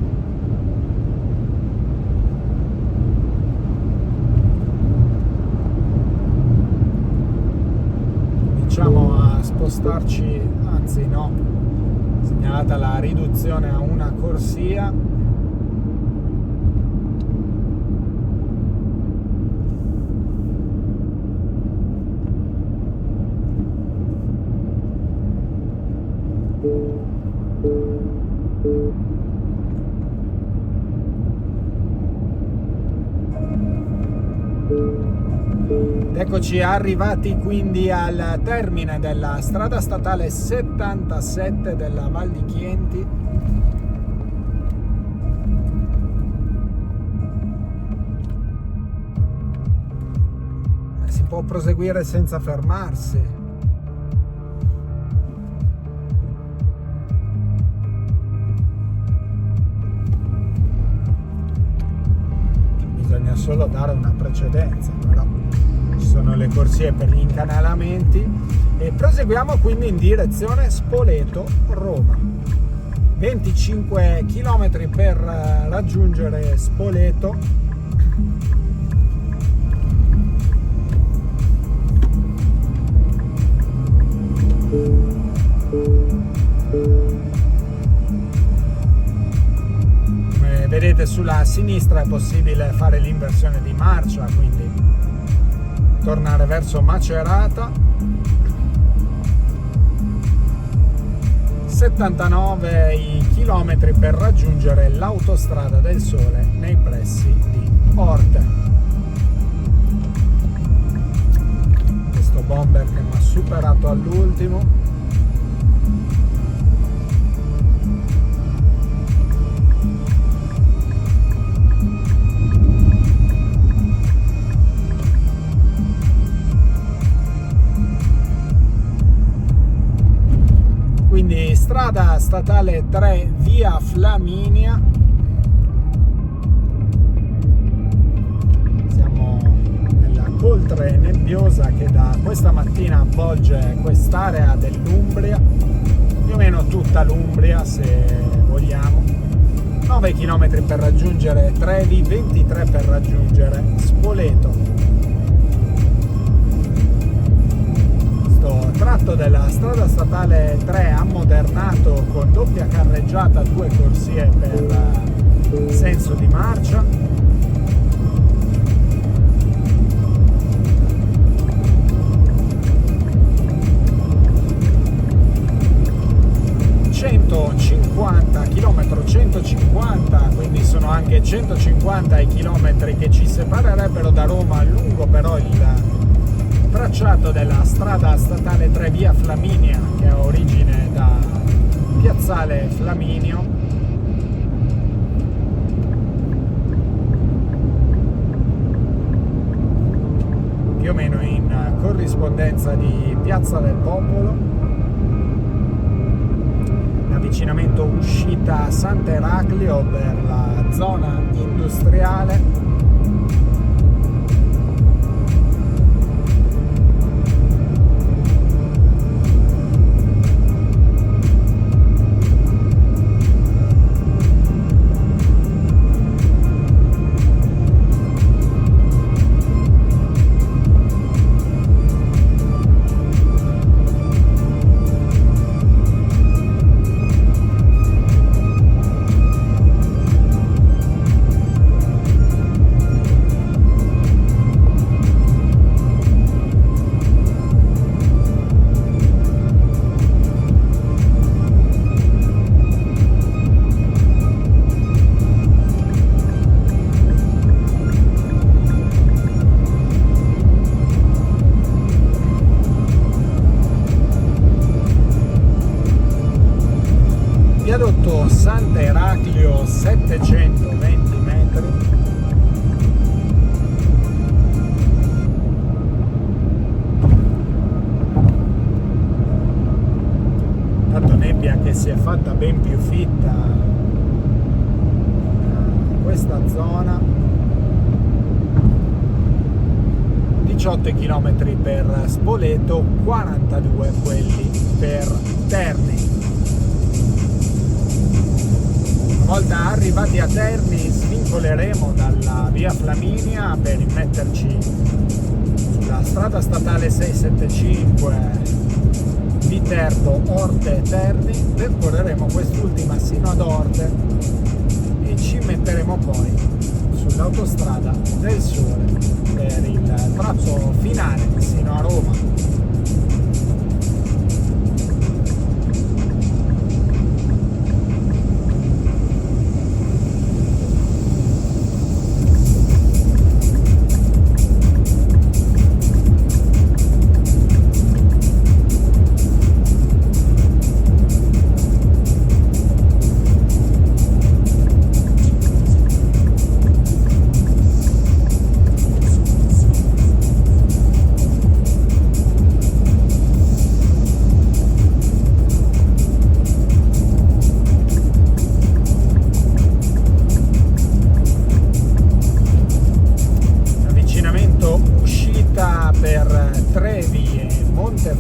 Cominciamo a spostarci, anzi no, segnalata la riduzione a una corsia. Eccoci arrivati quindi al termine della strada statale 77 della Val di Chienti. Si può proseguire senza fermarsi. Bisogna solo dare una precedenza, però ci sono le corsie per gli incanalamenti e proseguiamo quindi in direzione Spoleto-Roma. 25 km per raggiungere Spoleto. Come vedete sulla sinistra è possibile fare l'inversione di marcia, quindi tornare verso Macerata. 79 i chilometri per raggiungere l'autostrada del Sole nei pressi di Orte. Questo bomber che mi ha superato all'ultimo. Quindi strada statale 3 via Flaminia. Siamo nella coltre nebbiosa che da questa mattina avvolge quest'area dell'Umbria, più o meno tutta l'Umbria se vogliamo. 9 km per raggiungere Trevi, 23 per raggiungere Spoleto. Tratto della strada statale 3 ammodernato con doppia carreggiata, 2 corsie per senso di marcia. Chilometro 150, quindi sono anche 150 i chilometri che ci separerebbero da Roma, lungo però il tracciato della strada statale 3 via Flaminia, che ha origine da piazzale Flaminio. Più o meno in corrispondenza di Piazza del Popolo. Avvicinamento uscita Sant'Eraclio per la zona industriale. Viadotto Sant'Eraclio, 720 metri. Tanto nebbia che si è fatta ben più fitta in questa zona. 18 km per Spoleto, 42 quelli per Terni. Una volta arrivati a Terni svincoleremo dalla via Flaminia per immetterci sulla strada statale 675 Viterbo, Orte e Terni. Percorreremo quest'ultima sino ad Orte e ci metteremo poi sull'autostrada del Sole per il tratto finale sino a Roma.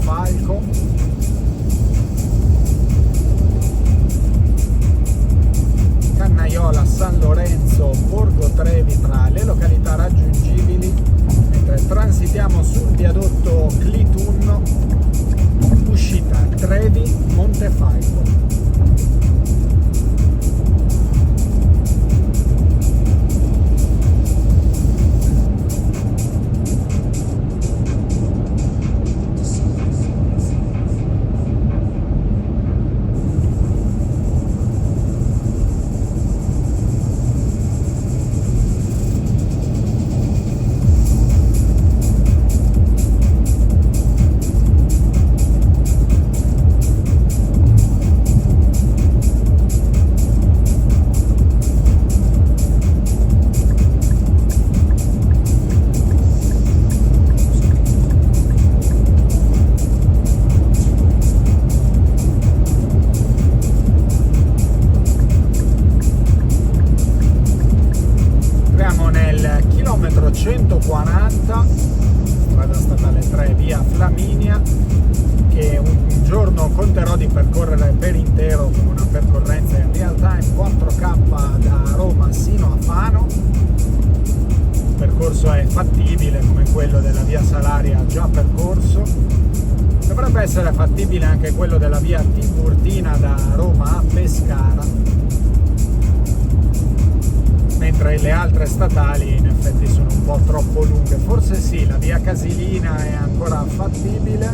Montefalco, Cannaiola, San Lorenzo, Borgo Trevi tra le località raggiungibili, mentre transitiamo sul viadotto Clitunno, uscita Trevi Montefalco. Chilometro 140, strada statale 3 via Flaminia, che un giorno conterò di percorrere per intero con una percorrenza in real time 4K da Roma sino a Fano. Il percorso è fattibile come quello della via Salaria già percorso, dovrebbe essere fattibile anche quello della via Tiburtina da Roma a Pescara, mentre le altre statali in effetti sono un po' troppo lunghe. Forse sì, la via Casilina è ancora fattibile,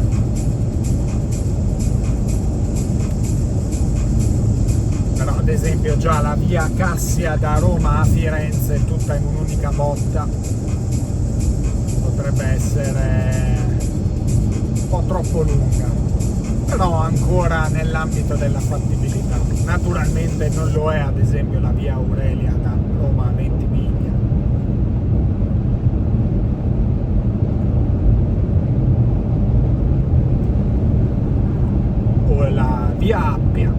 però ad esempio già la via Cassia da Roma a Firenze tutta in un'unica botta potrebbe essere un po' troppo lunga, però ancora nell'ambito della fattibilità. Naturalmente non lo è ad esempio la via Aurelia da Roma a Ventimiglia. O la via Appia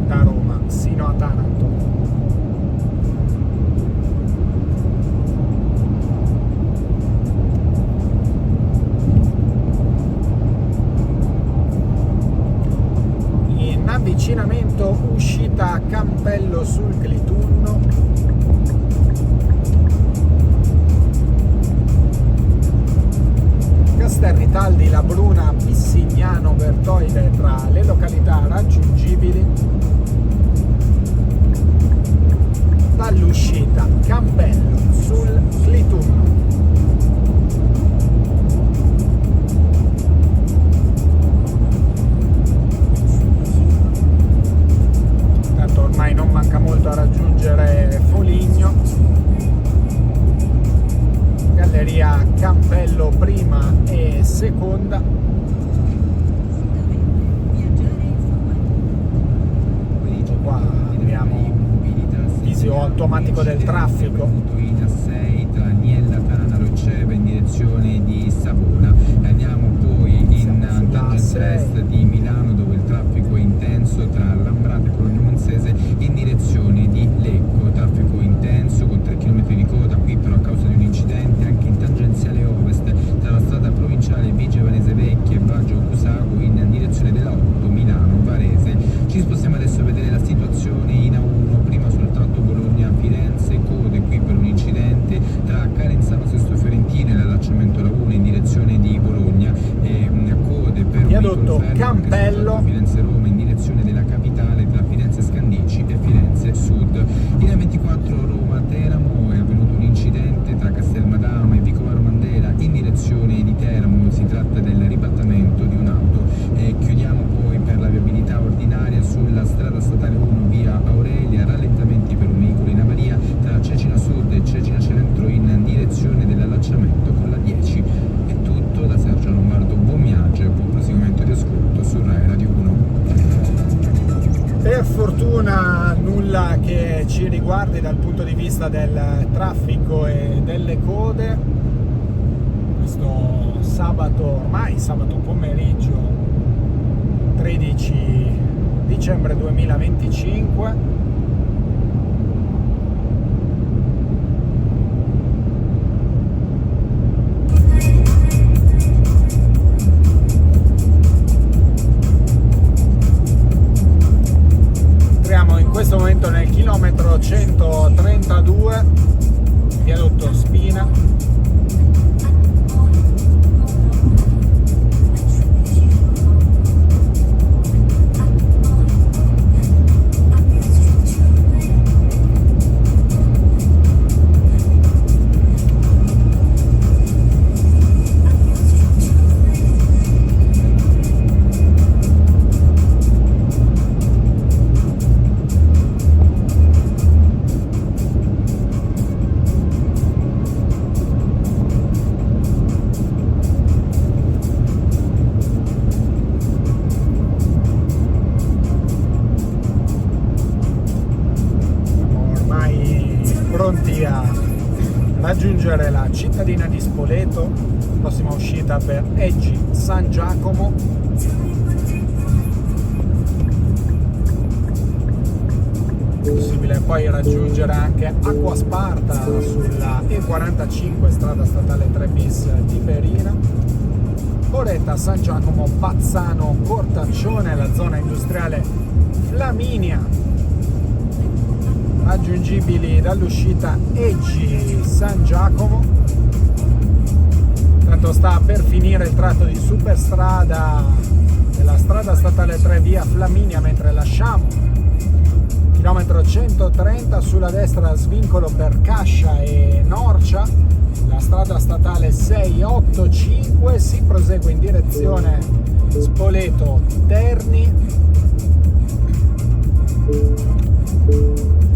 da Roma sino a Taranto. Avvicinamento uscita a Campello sul Clitunno, Casterritaldi, Labruna, Pissignano, Bertoide tra le località raggiungibili, dall'uscita Campello sul Clitunno. Ormai non manca molto a raggiungere Foligno, galleria Campello prima e seconda. Qua abbiamo visio automatico del traffico. In A6 tra Niella, Tanaro e Ceve in direzione di Savona. Andiamo poi in tangente est di Milano, dove il traffico è intenso tra Lambrate e Cologno Monzese in direzione di Lecco. Traffico intenso con 3 km di coda qui però a causa di un incidente anche in tangenziale ovest tra la strada provinciale Vigevanese Vecchia e Baggio Cusago in direzione della 8 Milano-Varese. Ci spostiamo adesso a vedere la situazione in A1, prima sul tratto Bologna-Firenze, code qui per un incidente tra Carenzano Sesto Fiorentino e l'allacciamento alla 1 in direzione di Bologna, e code per viadotto Campello Firenze-Roma in direzione della capitale tra Firenze Scandicci e Firenze Sud. In A24 Roma-Teramo è avvenuto un incidente tra Castelmadama e Vicovaro Mandela in direzione di Teramo, si tratta del ribaltamento di un'auto. Chiudiamo poi per la viabilità ordinaria sulla strada statale 1 via Aurelia, rallentamenti per un veicolo in avaria tra Cecina Sud e Cecina Centro in direzione dell'allacciamento con la 10. È tutto da Sergio Lombardo, buon viaggio e buon proseguimento di ascolto su Rai Radio 1. Per fortuna nulla che ci riguardi dal punto di vista del traffico e delle code. Questo sabato, ormai sabato pomeriggio 13 dicembre 2025. raggiungere la cittadina di Spoleto, prossima uscita per Eggi San Giacomo. Possibile poi raggiungere anche Acquasparta sulla E45 strada statale 3 bis Tiberina, Poretta, San Giacomo, Bazzano, Cortaccione, la zona industriale Flaminia, raggiungibili dall'uscita Eggi San Giacomo. Tanto sta per finire il tratto di superstrada della strada statale 3 via Flaminia, mentre lasciamo chilometro 130 sulla destra svincolo per Cascia e Norcia, la strada statale 685 si prosegue in direzione Spoleto Terni.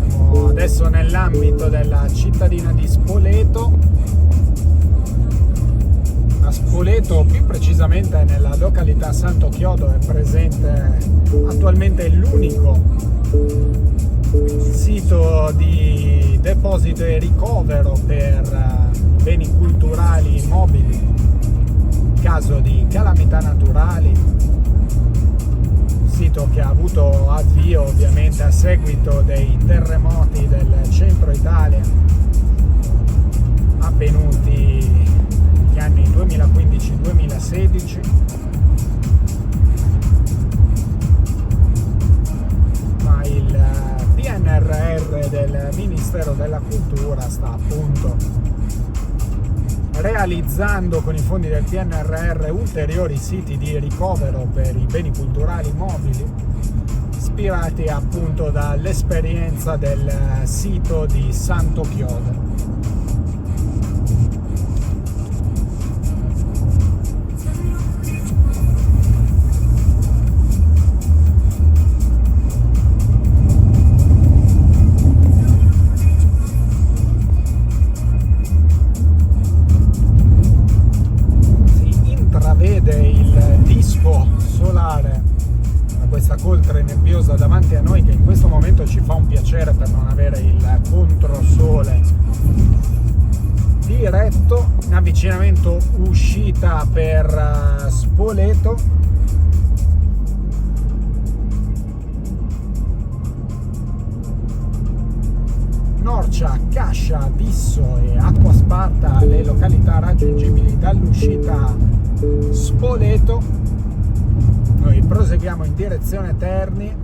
Siamo adesso nell'ambito della cittadina di Spoleto. A Spoleto, più precisamente nella località Santo Chiodo, è presente attualmente l'unico sito di deposito e ricovero per beni culturali mobili in caso di calamità naturali, sito che ha avuto avvio ovviamente a seguito dei terremoti del centro Italia avvenuti negli anni 2015-2016. Il PNRR del Ministero della Cultura sta appunto realizzando con i fondi del PNRR ulteriori siti di ricovero per i beni culturali mobili, ispirati appunto dall'esperienza del sito di Santo Chiodo. Il disco solare a questa coltre nebbiosa davanti a noi, che in questo momento ci fa un piacere per non avere il controsole diretto. In avvicinamento uscita per Spoleto, Norcia, Cascia, Disso e Acquasparta le località raggiungibili dall'uscita Spoleto. Noi proseguiamo in direzione Terni.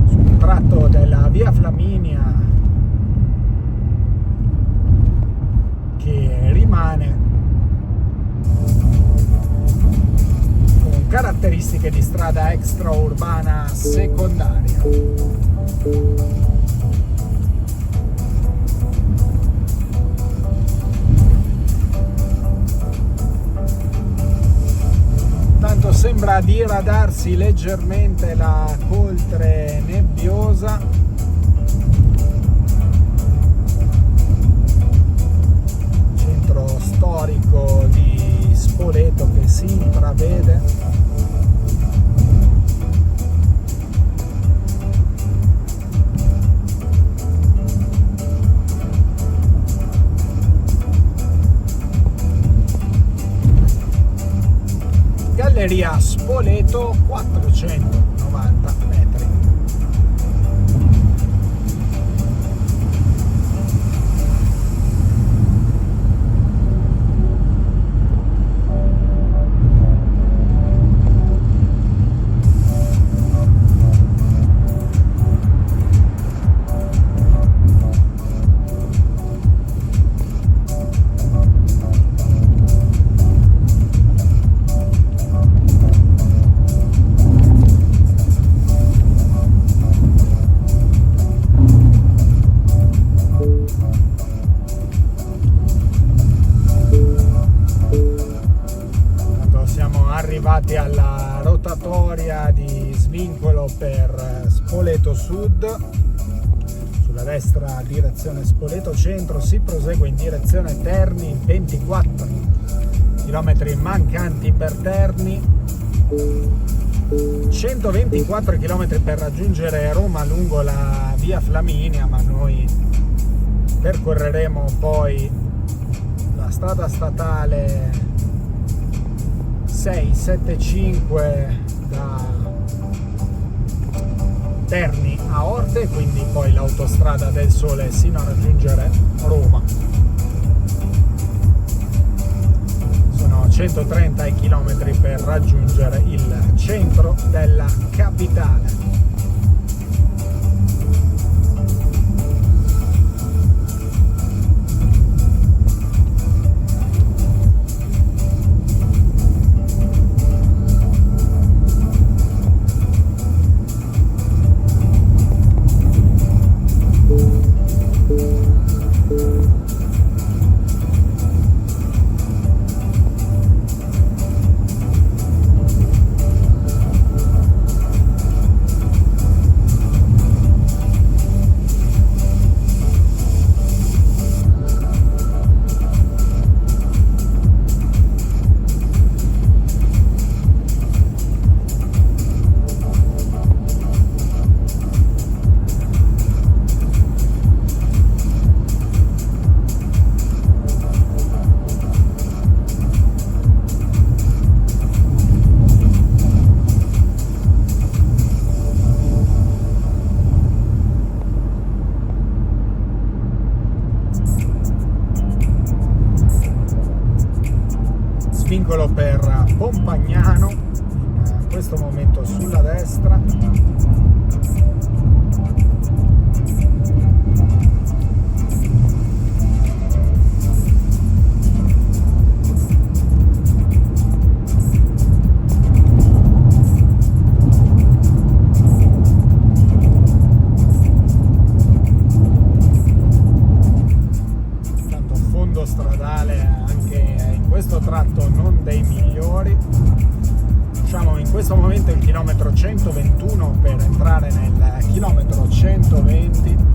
Su un tratto della via Flaminia che rimane con caratteristiche di strada extraurbana secondaria. Tanto sembra diradarsi leggermente la coltre nebbiosa. Centro storico di Spoleto che si intravede. Galleria Spoleto, 490 metri. Arrivati alla rotatoria di svincolo per Spoleto Sud, sulla destra direzione Spoleto Centro, si prosegue in direzione Terni, 24 km mancanti per Terni. 124 km per raggiungere Roma lungo la via Flaminia, ma noi percorreremo poi la strada statale 675 da Terni a Orte, quindi poi l'autostrada del Sole sino a raggiungere Roma. Sono 130 km per raggiungere il centro della capitale. Svincolo per Pompagnano, in questo momento sulla destra. Tanto fondo stradale anche in questo tratto non dei migliori. Facciamo in questo momento il chilometro 121 per entrare nel chilometro 120.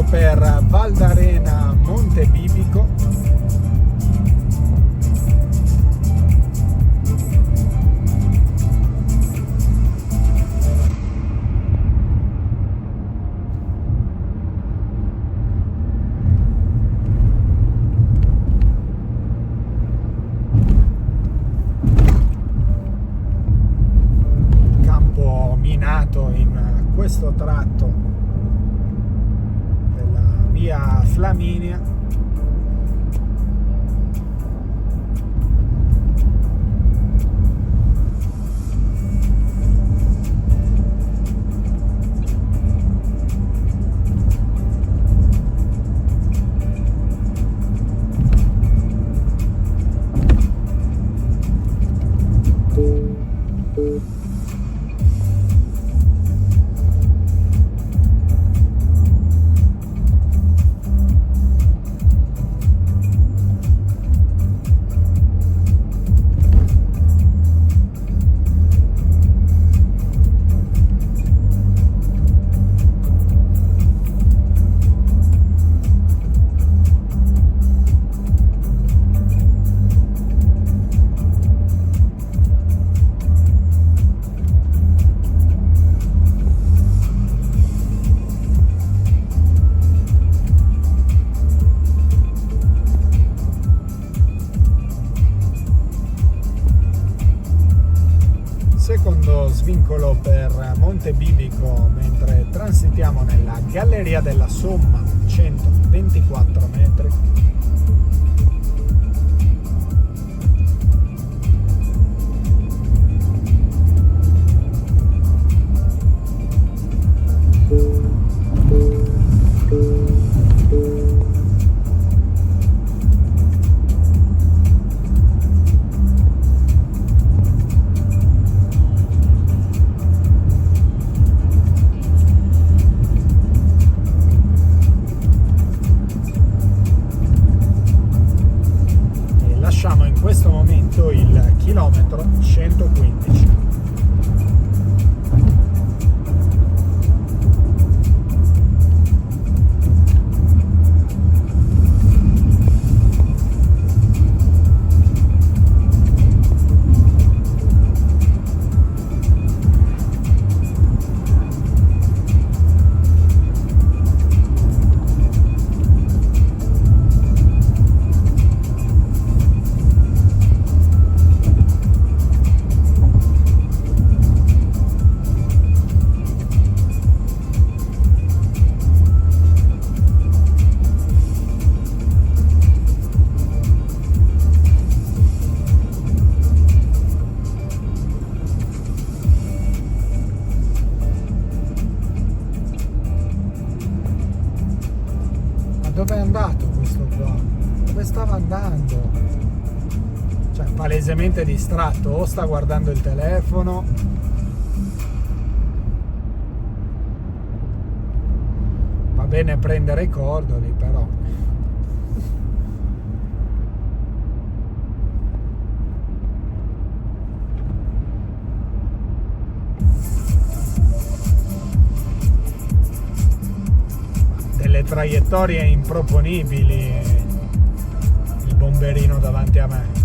Per Valdarena Monte Bibico. Campo minato in questo tratto via Flaminia. Monte Bibico mentre transitiamo nella Galleria della Somma, 124 metri. In questo momento il chilometro 115. Dove è andato questo qua? Dove stava andando? Cioè, palesemente distratto, o sta guardando il telefono. Va bene prendere i cordoli, però. Delle traiettorie improponibili, il bomberino davanti a me.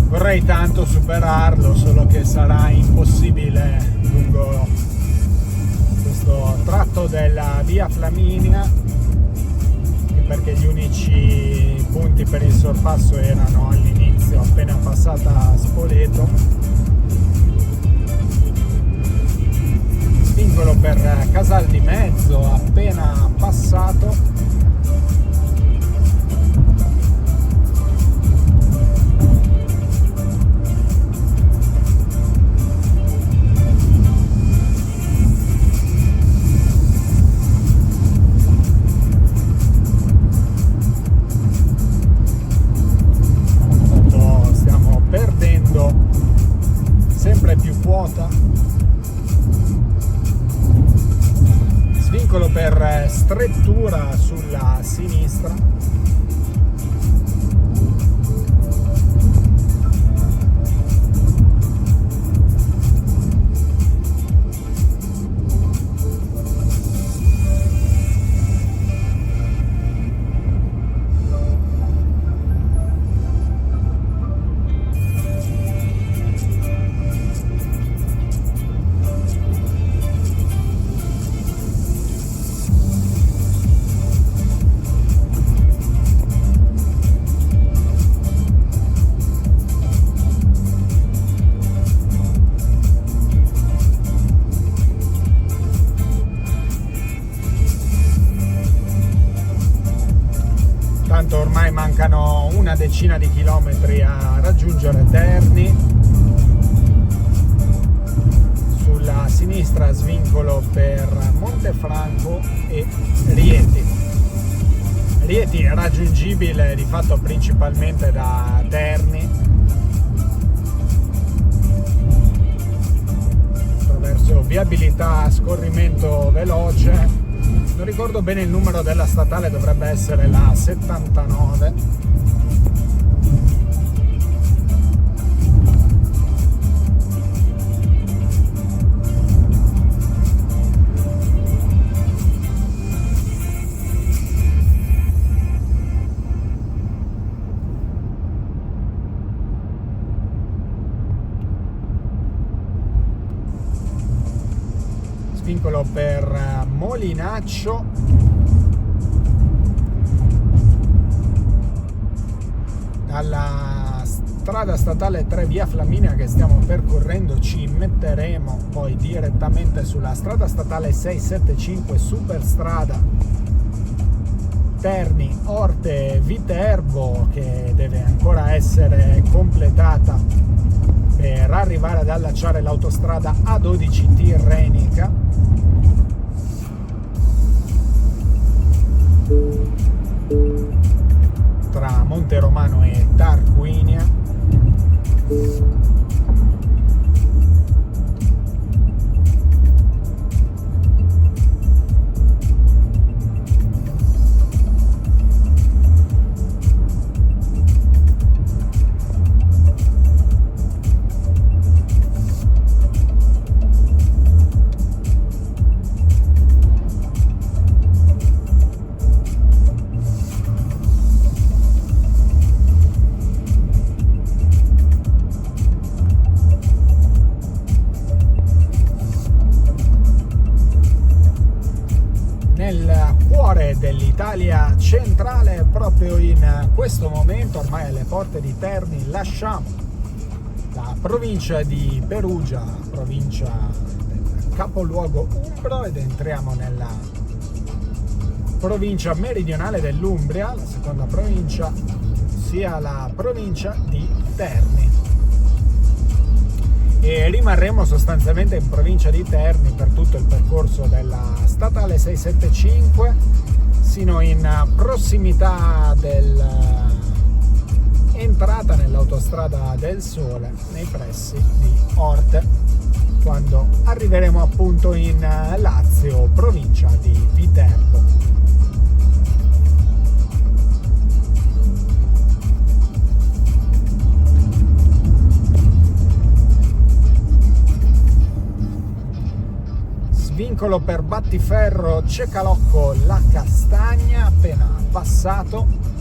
Vorrei tanto superarlo, solo che sarà impossibile lungo questo tratto della via Flaminia, perché gli unici punti per il sorpasso erano all'inizio, appena passata Spoleto. Svincolo per Casal di Mezzo, appena passato. Sempre più quota. Svincolo per strettura sulla sinistra. Ormai mancano una decina di chilometri a raggiungere Terni. Sulla sinistra svincolo per Montefranco e Rieti. Rieti è raggiungibile di fatto principalmente da Terni, attraverso viabilità a scorrimento veloce. Non ricordo bene il numero della statale, dovrebbe essere la 79. Svincolo per Molinaccio, dalla strada statale 3 via Flaminia che stiamo percorrendo ci metteremo poi direttamente sulla strada statale 675 superstrada Terni Orte Viterbo, che deve ancora essere completata per arrivare ad allacciare l'autostrada A12 tirrenica. Tra Monteromano e Tarquinia. Nel cuore dell'Italia centrale, proprio in questo momento, ormai alle porte di Terni, lasciamo la provincia di Perugia, provincia del capoluogo umbro, ed entriamo nella provincia meridionale dell'Umbria, la seconda provincia, sia la provincia di Terni. E rimarremo sostanzialmente in provincia di Terni per tutto il percorso della statale 675 sino in prossimità dell'entrata nell'autostrada del Sole nei pressi di Orte, quando arriveremo appunto in Lazio, provincia di Viterbo. Svincolo per Battiferro Cecalocco La Castagna, appena passato.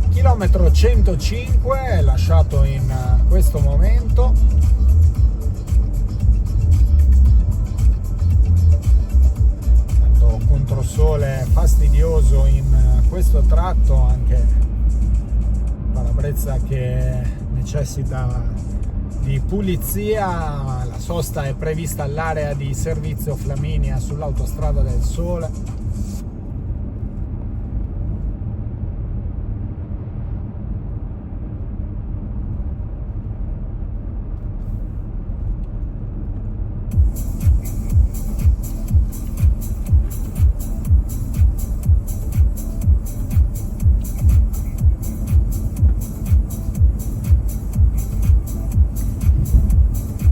Chilometro 105 lasciato in questo momento. Tanto controsole fastidioso in questo tratto, anche parabrezza che necessita di pulizia. La sosta è prevista all'area di servizio Flaminia sull'autostrada del Sole.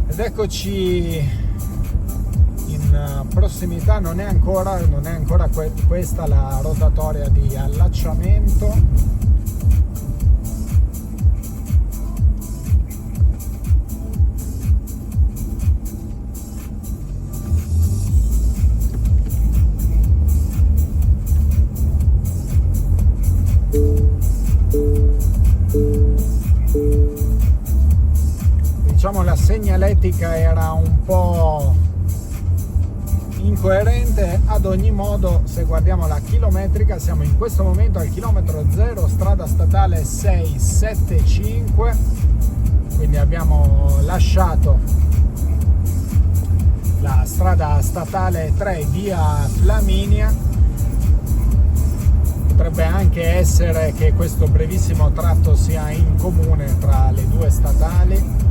Ed eccoci in prossimità, non è ancora questa la rotatoria di allacciamento. Diciamo la segnaletica era un po' incoerente. Ad ogni modo, se guardiamo la chilometrica, siamo in questo momento al chilometro 0, strada statale 675, quindi abbiamo lasciato la strada statale 3 via Flaminia. Potrebbe anche essere che questo brevissimo tratto sia in comune tra le due statali.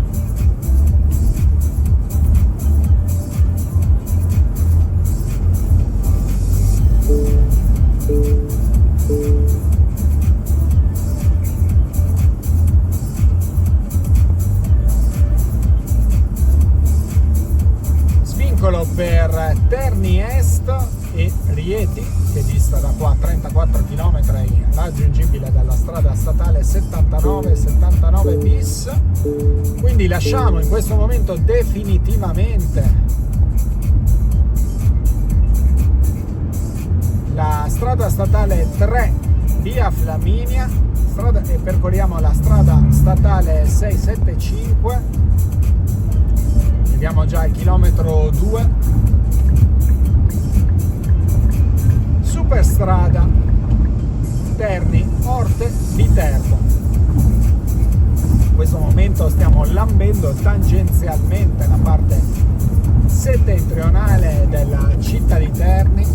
Svincolo per Terni Est e Rieti, che dista da qua 34 km, raggiungibile dalla strada statale 79 bis. Quindi lasciamo in questo momento definitivamente la strada statale 3 via Flaminia e percorriamo la strada statale 675. Vediamo già il chilometro 2. Superstrada Terni Orte Viterbo. In questo momento stiamo lambendo tangenzialmente la parte settentrionale della città di Terni.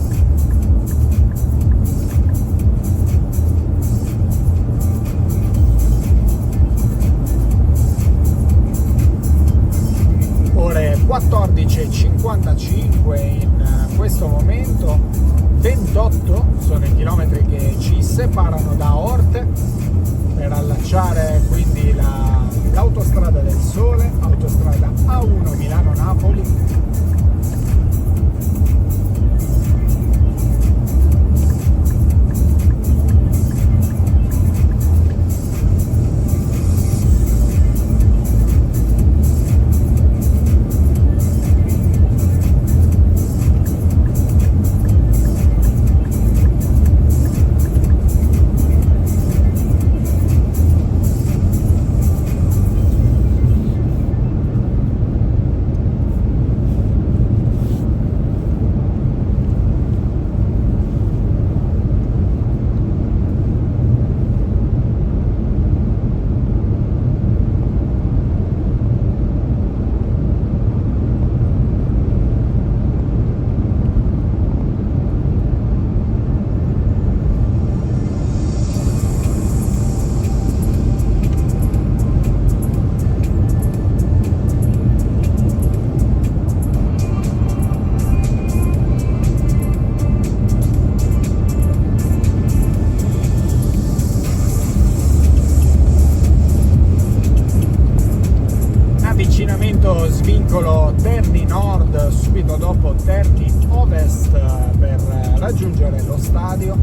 Ore 14:55 in questo momento, 28 sono i chilometri che ci separano da Orte per allacciare quindi l'autostrada del Sole, autostrada A1 Milano-Napoli. Svincolo Terni Nord subito dopo Terni Ovest per raggiungere lo stadio.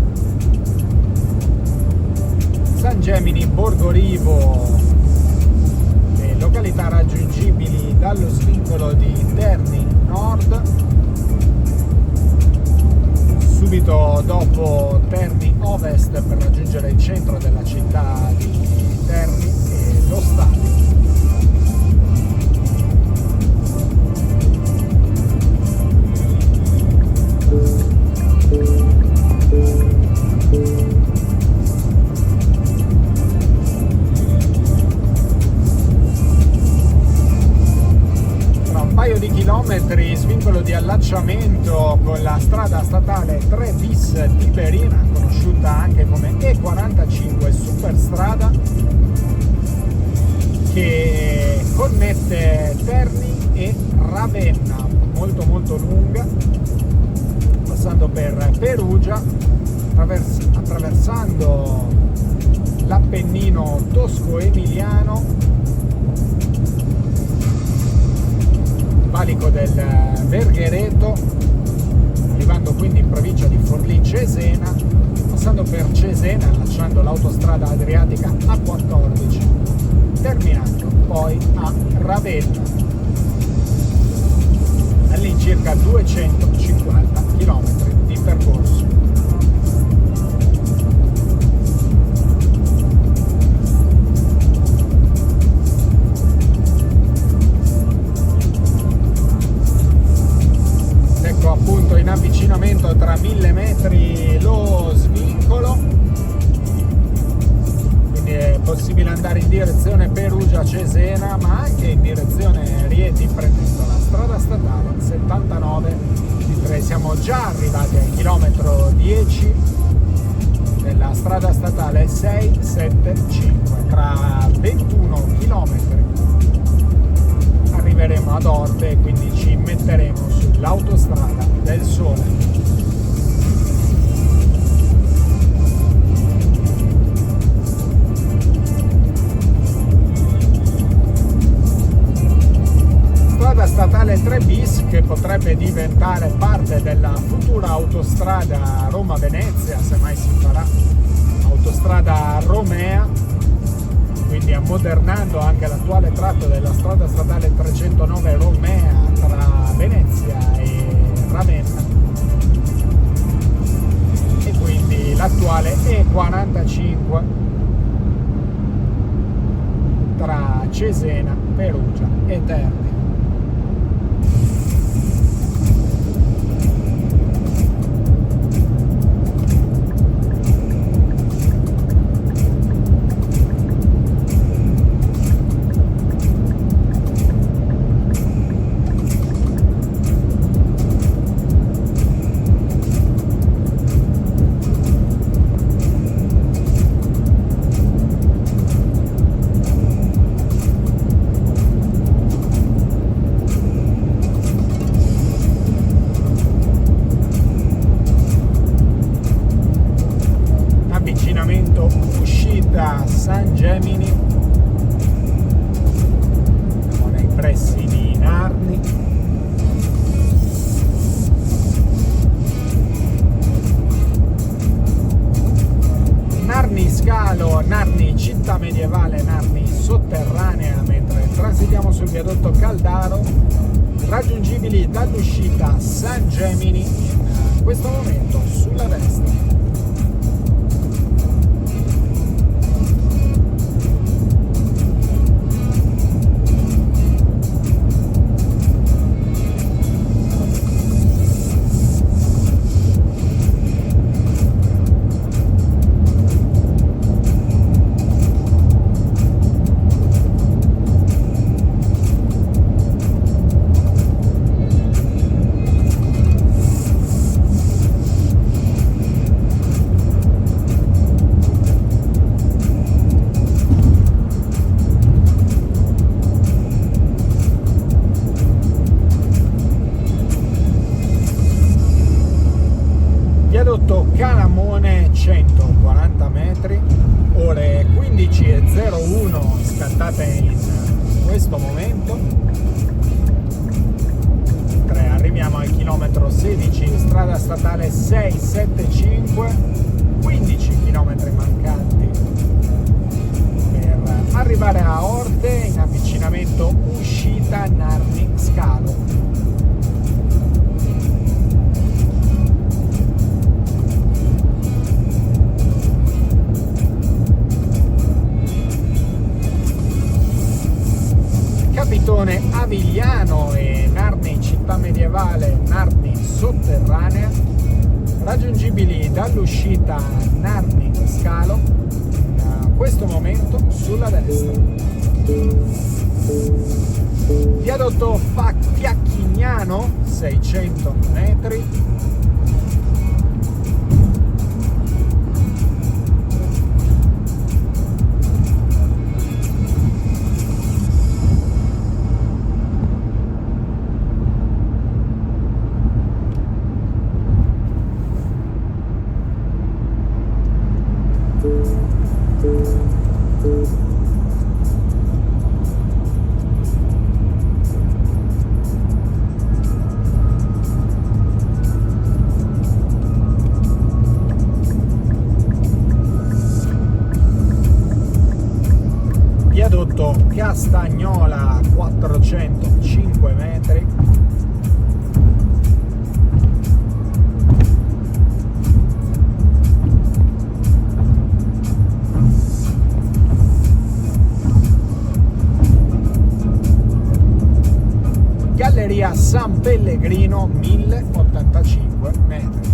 San Gemini Borgorivo, le località raggiungibili dallo svincolo di Terni Nord. Subito dopo Terni Ovest per raggiungere il centro della città di Terni e lo stadio. Tra un paio di chilometri svincolo di allacciamento con la strada statale 3 bis Tiberina, conosciuta anche come E45 Superstrada, che connette Terni e Ravenna, molto lunga, passando per Perugia, attraversando l'Appennino tosco-emiliano, valico del Verghereto, arrivando quindi in provincia di Forlì-Cesena, passando per Cesena, lasciando l'autostrada adriatica A14, terminando poi a Ravenna, all'incirca 250 km di percorso. Ecco appunto in avvicinamento tra 1000 metri lo svincolo, quindi è possibile andare in direzione Perugia-Cesena, ma anche in direzione Rieti prendendo la strada statale 79. Siamo già arrivati al chilometro 10 della strada statale 675. Tra 21 chilometri arriveremo ad Orbe e quindi ci metteremo sull'autostrada del Sole. Strada statale 3 bis che potrebbe diventare parte della futura autostrada Roma-Venezia, se mai si farà, autostrada Romea, quindi ammodernando anche l'attuale tratto della strada statale 309 Romea tra Venezia e Ravenna, e quindi l'attuale E45 tra Cesena, Perugia e Terni. Uscita San Gemini, siamo nei pressi di Narni. Narni Scalo, Narni città medievale, Narni sotterranea, mentre transitiamo sul viadotto Caldaro, raggiungibili dall'uscita San Gemini in questo momento sulla destra. Viadotto Calamone 140 metri, ore 15:01 scattate in questo momento. Arriviamo al chilometro 16, strada statale 675, 15 km mancanti per arrivare a Orte in avvicinamento uscita Narni Scalo. Capitone Avigliano e Narni città medievale, Narni sotterranea, raggiungibili dall'uscita Narni Scalo in questo momento sulla destra. Viadotto Fiacchignano 600 metri. Viadotto Castagnola 405 metri. Galleria San Pellegrino 1085 metri.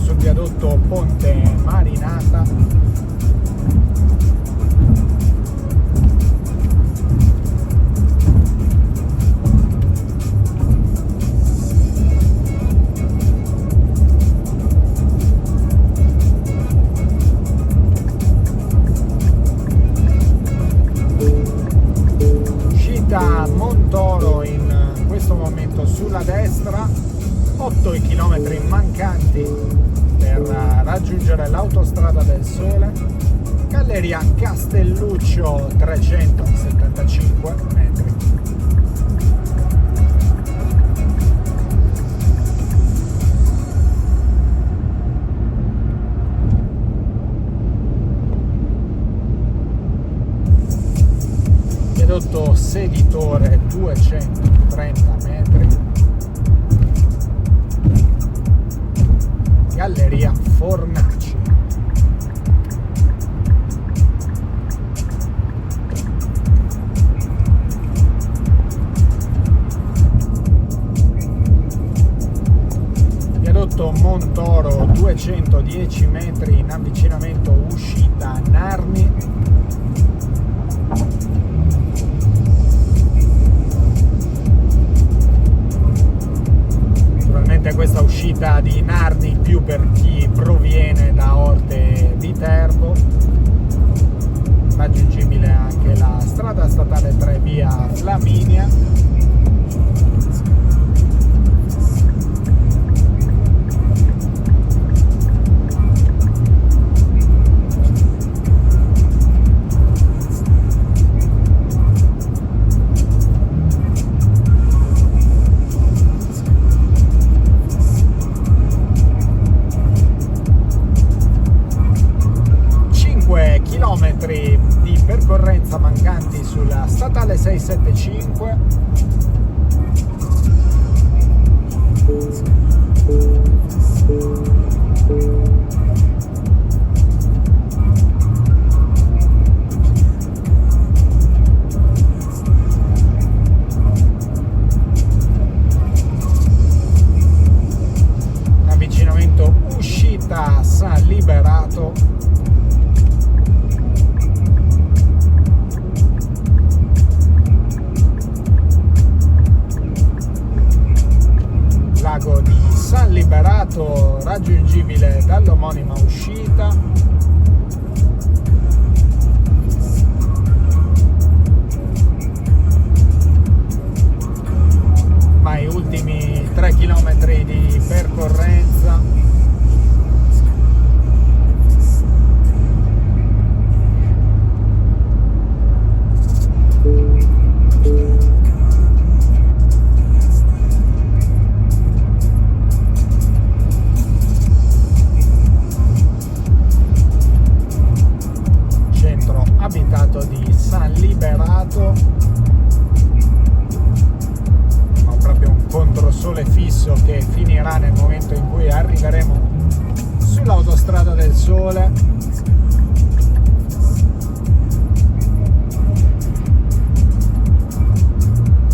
sul viadotto Ponte Marinata. Montoro in questo momento sulla destra, 8 i chilometri mancanti per raggiungere l'autostrada del Sole. Galleria Castelluccio 375 metri. Viadotto Seditore 230 metri. Galleria Fornaci. Viadotto Montoro 210 metri in avvicinamento uscita Narni. Questa uscita di Narni più per chi proviene da Orte Viterbo. Raggiungibile anche la strada statale 3 via Flaminia. Di percorrenza mancanti sulla statale 675. Avvicinamento uscita San Liberato. Lago di San Liberato raggiungibile dall'omonima uscita. Ma i ultimi 3 km di percorrenza. Abitato di San Liberato, ma proprio un controsole fisso che finirà nel momento in cui arriveremo sull'autostrada del Sole.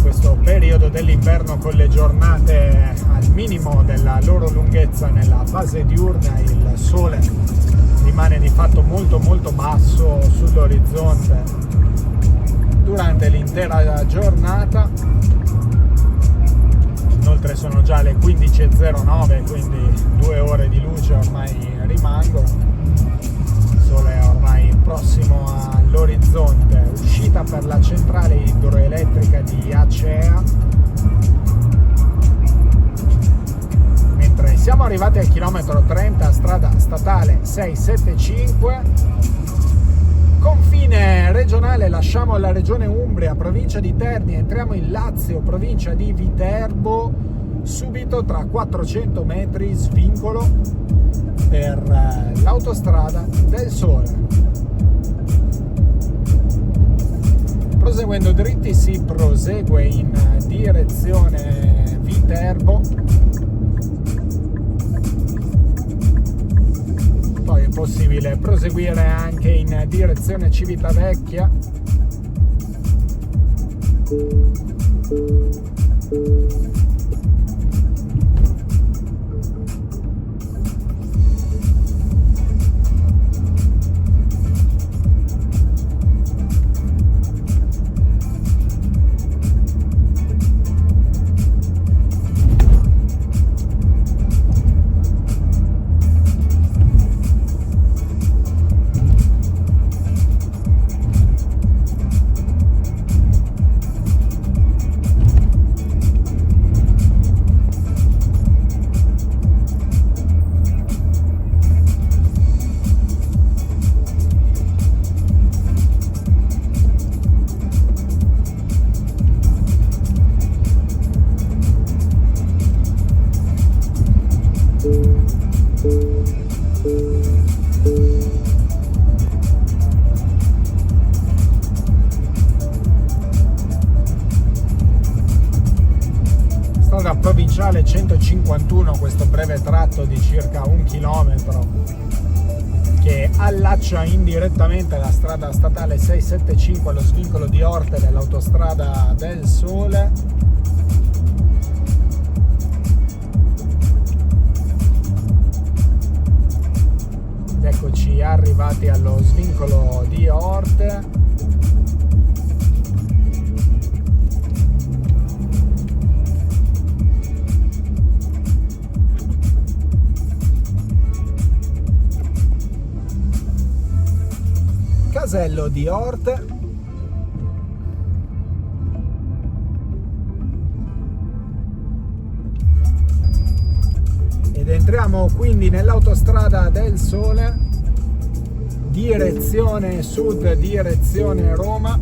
Questo periodo dell'inverno con le giornate al minimo della loro lunghezza nella fase diurna, il sole rimane di fatto molto basso sull'orizzonte durante l'intera giornata. Inoltre sono già le 15:09, quindi 2 ore di luce ormai rimangono. Il sole è ormai prossimo all'orizzonte. Uscita per la centrale idroelettrica di Acea. Siamo arrivati al chilometro 30, strada statale 675. Confine regionale, lasciamo la regione Umbria, provincia di Terni, entriamo in Lazio, provincia di Viterbo. Subito tra 400 metri svincolo per l'autostrada del Sole. Proseguendo dritti si prosegue in direzione Viterbo. Poi è possibile proseguire anche in direzione Civitavecchia. 451, questo breve tratto di circa 1 chilometro che allaccia indirettamente la strada statale 675 allo svincolo di Orte dell'autostrada del Sole. Ed eccoci arrivati allo svincolo di Orte. Casello di Orte. Ed entriamo quindi nell'autostrada del Sole, direzione sud, direzione Roma.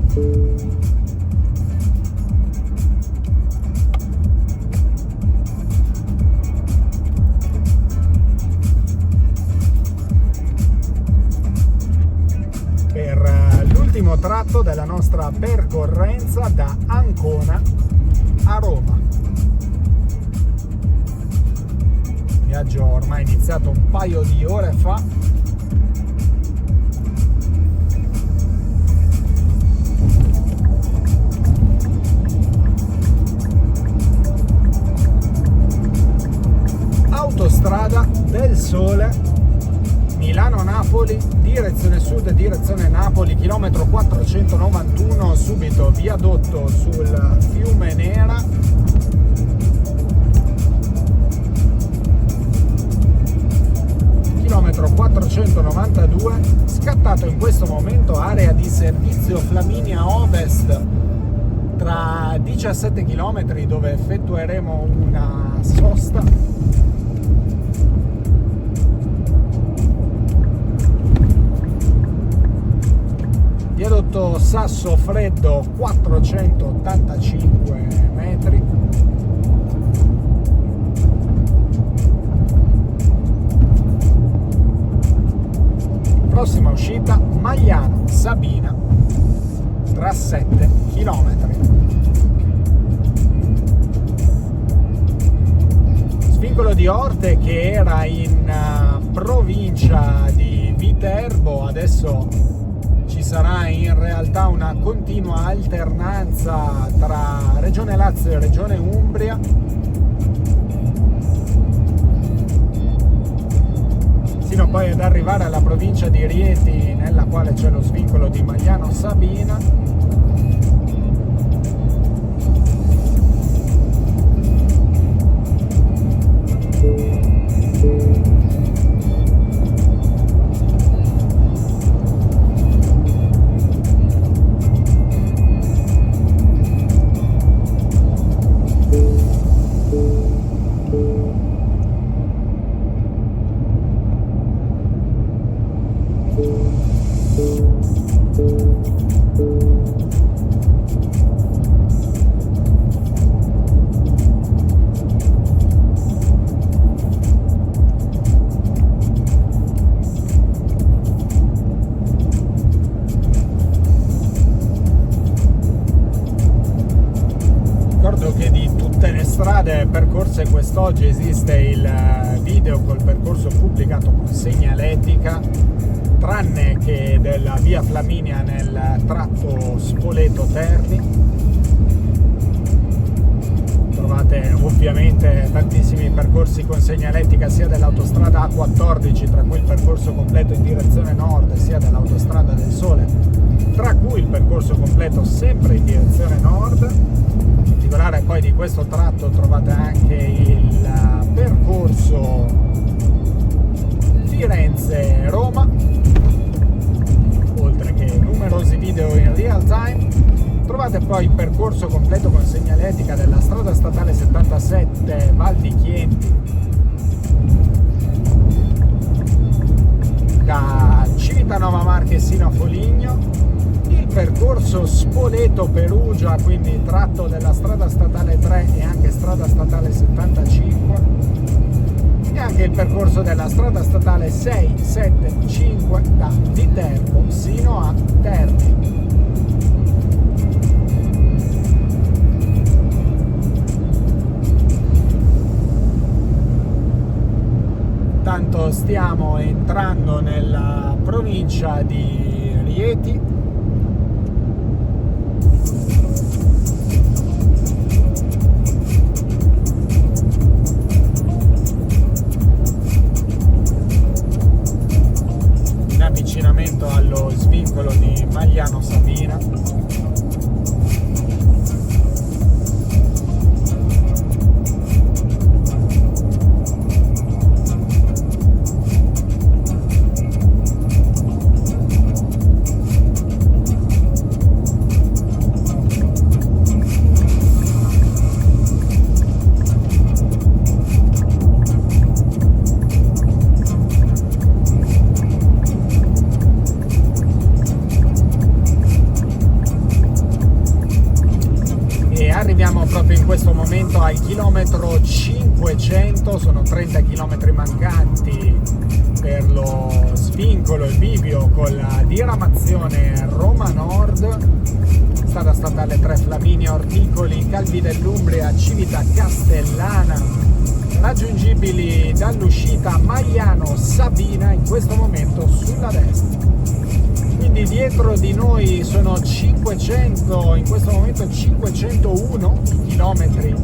L'ultimo tratto della nostra percorrenza da Ancona a Roma. Viaggio ormai iniziato un paio di ore fa. Autostrada del Sole, Milano-Napoli, direzione sud, direzione Napoli, chilometro 491, subito viadotto sul fiume Nera. Chilometro 492, scattato in questo momento area di servizio Flaminia Ovest, tra 17 km dove effettueremo una sosta. Viadotto Sasso Freddo, 485 metri. Prossima uscita Magliano Sabina, tra 7 km. Svincolo di Orte che era in provincia di Viterbo, adesso ci sarà in realtà una continua alternanza tra Regione Lazio e Regione Umbria. Sino poi ad arrivare alla provincia di Rieti, nella quale c'è lo svincolo di Magliano Sabina. Strade percorse quest'oggi esiste il video col percorso pubblicato con segnaletica, tranne che della via Flaminia nel tratto Spoleto-Terni. Trovate ovviamente tantissimi percorsi con segnaletica sia dell'autostrada A14, tra cui il percorso completo in direzione nord, sia dell'autostrada del Sole, tra cui il percorso completo sempre in direzione nord. Poi di questo tratto trovate anche il percorso Firenze-Roma, oltre che numerosi video in real time. Trovate poi il percorso completo con segnaletica della strada statale 77 Val di Chieti, da Civitanova Marche sino a Foligno. Il percorso Spoleto-Perugia, quindi tratto della strada statale 3 e anche strada statale 75, e anche il percorso della strada statale 675 da Viterbo sino a Terni. intanto stiamo entrando nella provincia di Rieti. In avvicinamento allo svincolo di Magliano Sabina. Arriviamo proprio in questo momento al chilometro 500, sono 30 km mancanti per lo svincolo e bivio con la diramazione Roma Nord, strada statale 3 Flaminia Orticoli, Calvi dell'Umbria, Civita Castellana, raggiungibili dall'uscita Magliano Sabina, in questo momento sulla destra. Quindi dietro di noi sono 500, in questo momento 501 chilometri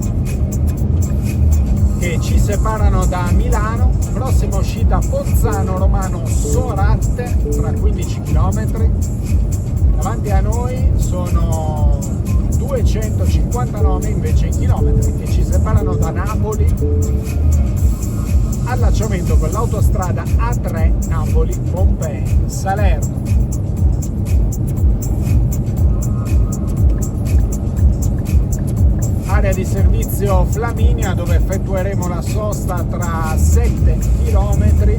che ci separano da Milano. Prossima uscita Ponzano Romano Soratte tra 15 km. Davanti a noi sono 259 invece i chilometri che ci separano da Napoli. Allacciamento con l'autostrada A3 Napoli-Pompei Salerno. Area di servizio Flaminia, dove effettueremo la sosta tra 7 km.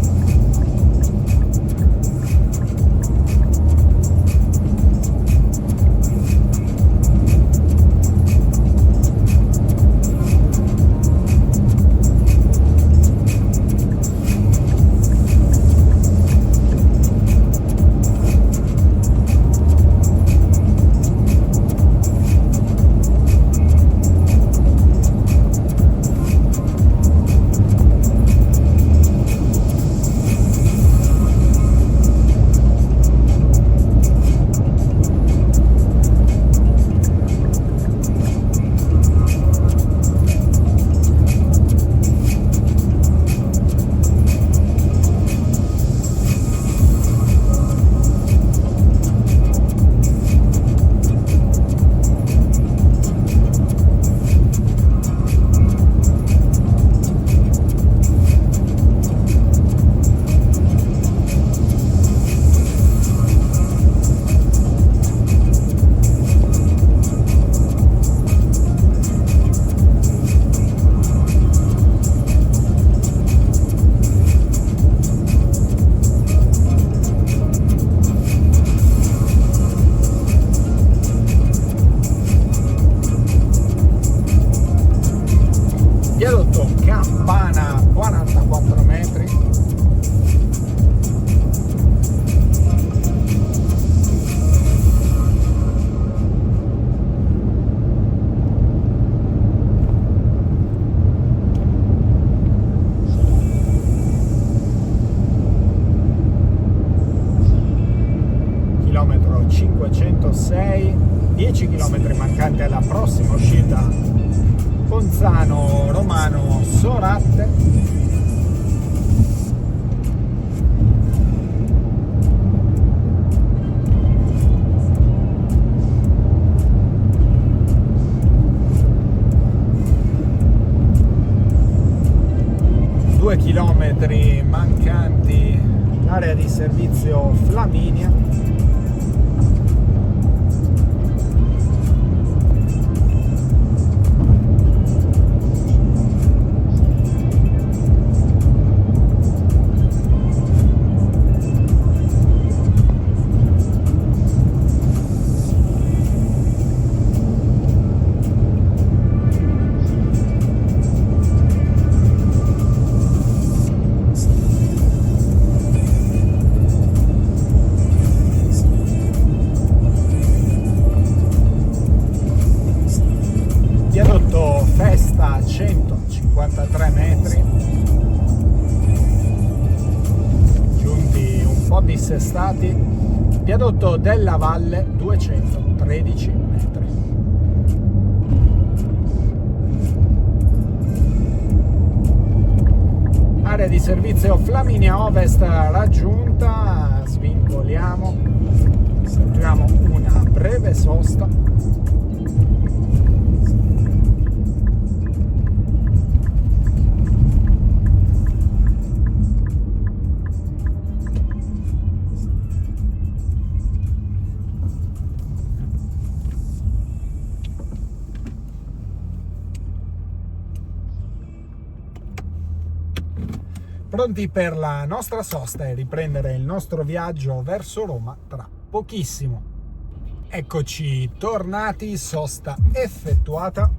Viadotto Campana 44 metri. Chilometro 506, 10 km mancanti alla prossima uscita Ponzano Romano Soratte. Due chilometri mancanti l'area di servizio Flaminia. dissestati, viadotto della Valle 213 metri. Area di servizio Flaminia Ovest raggiunta, svincoliamo, seguiamo una breve sosta. Pronti per la nostra sosta e riprendere il nostro viaggio verso Roma tra pochissimo. Eccoci tornati, sosta effettuata.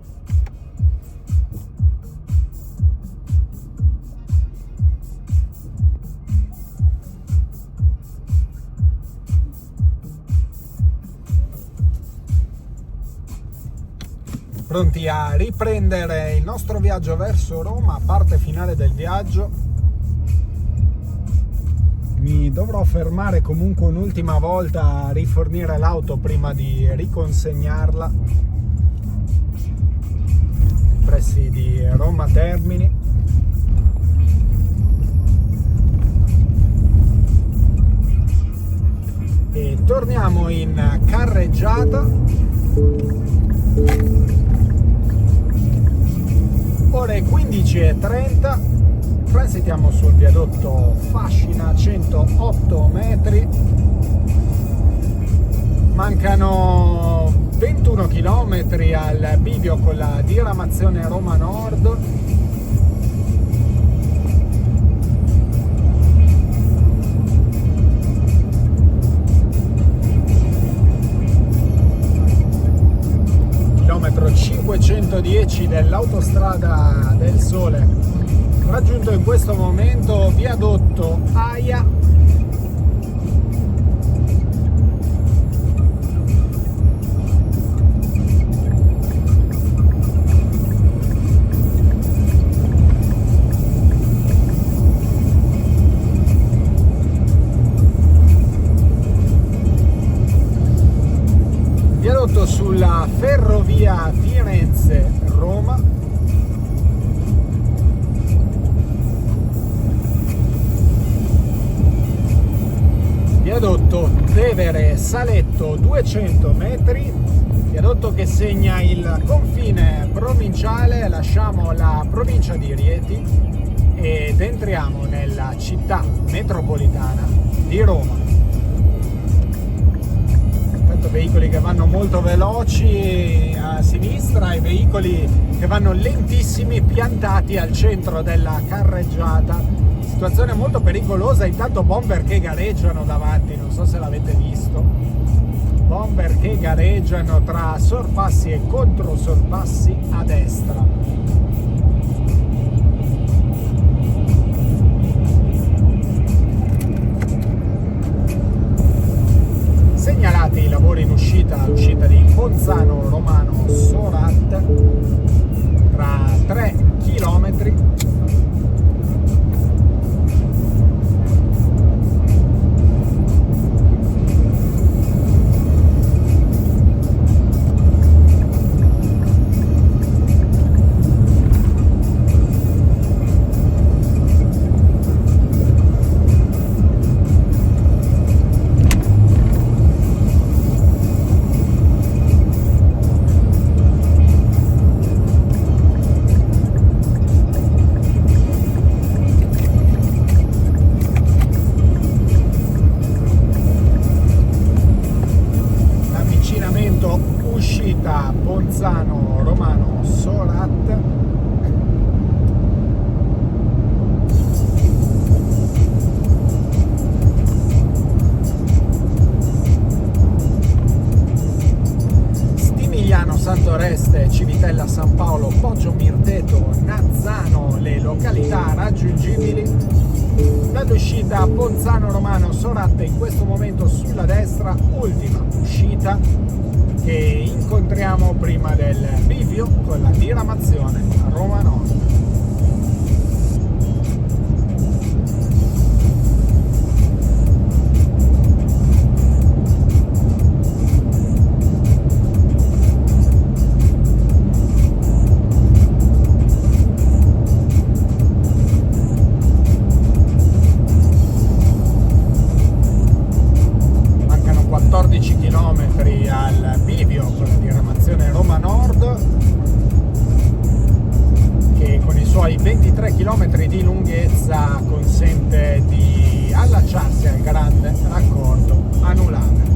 Pronti a riprendere il nostro viaggio verso Roma, parte finale del viaggio. Mi dovrò fermare comunque un'ultima volta a rifornire l'auto prima di riconsegnarla nei pressi di Roma Termini. E torniamo in carreggiata. Ore 15:30. Transitiamo sul viadotto Fascina, 108 metri, mancano 21 km al bivio con la diramazione Roma Nord. Chilometro 510 dell'autostrada del Sole. Raggiunto in questo momento viadotto Aia. Viadotto sulla ferrovia Firenze-Roma. Viadotto Tevere Saletto 200 metri, viadotto che segna il confine provinciale. Lasciamo la provincia di Rieti ed entriamo nella città metropolitana di Roma. Tanto veicoli che vanno molto veloci a sinistra e veicoli che vanno lentissimi piantati al centro della carreggiata. Situazione molto pericolosa, intanto bomber che gareggiano davanti, non so se l'avete visto, bomber che gareggiano tra sorpassi e controsorpassi a destra. Segnalati i lavori in uscita, l'uscita di Ponzano Romano Sorat, tra 3 chilometri. Uscita Ponzano Romano Sorat. Stimigliano Santoreste, Civitella San Paolo, Poggio Mirteto, Nazzano, le località raggiungibili. Dall'uscita Ponzano Romano Sorat in questo momento sulla destra, ultima uscita che incontriamo prima del bivio con la diramazione Roma Nord. km di lunghezza consente di allacciarsi al grande raccordo anulare.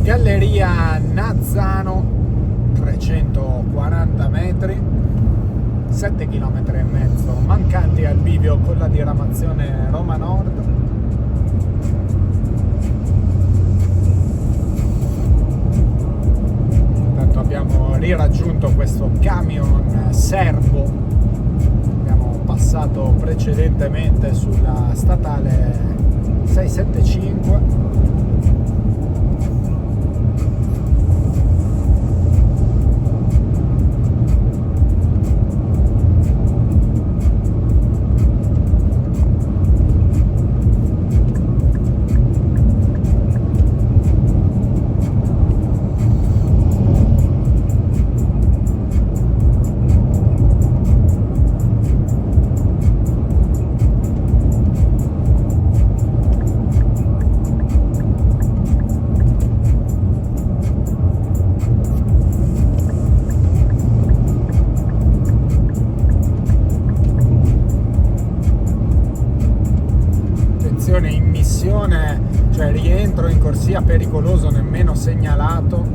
Galleria Nazzano, 340 metri, 7 km e mezzo mancanti al bivio con la diramazione Roma Nord. Intanto abbiamo riraggiunto questo camion serbo, abbiamo passato precedentemente sulla statale 675. In missione, cioè rientro in corsia pericoloso, nemmeno segnalato,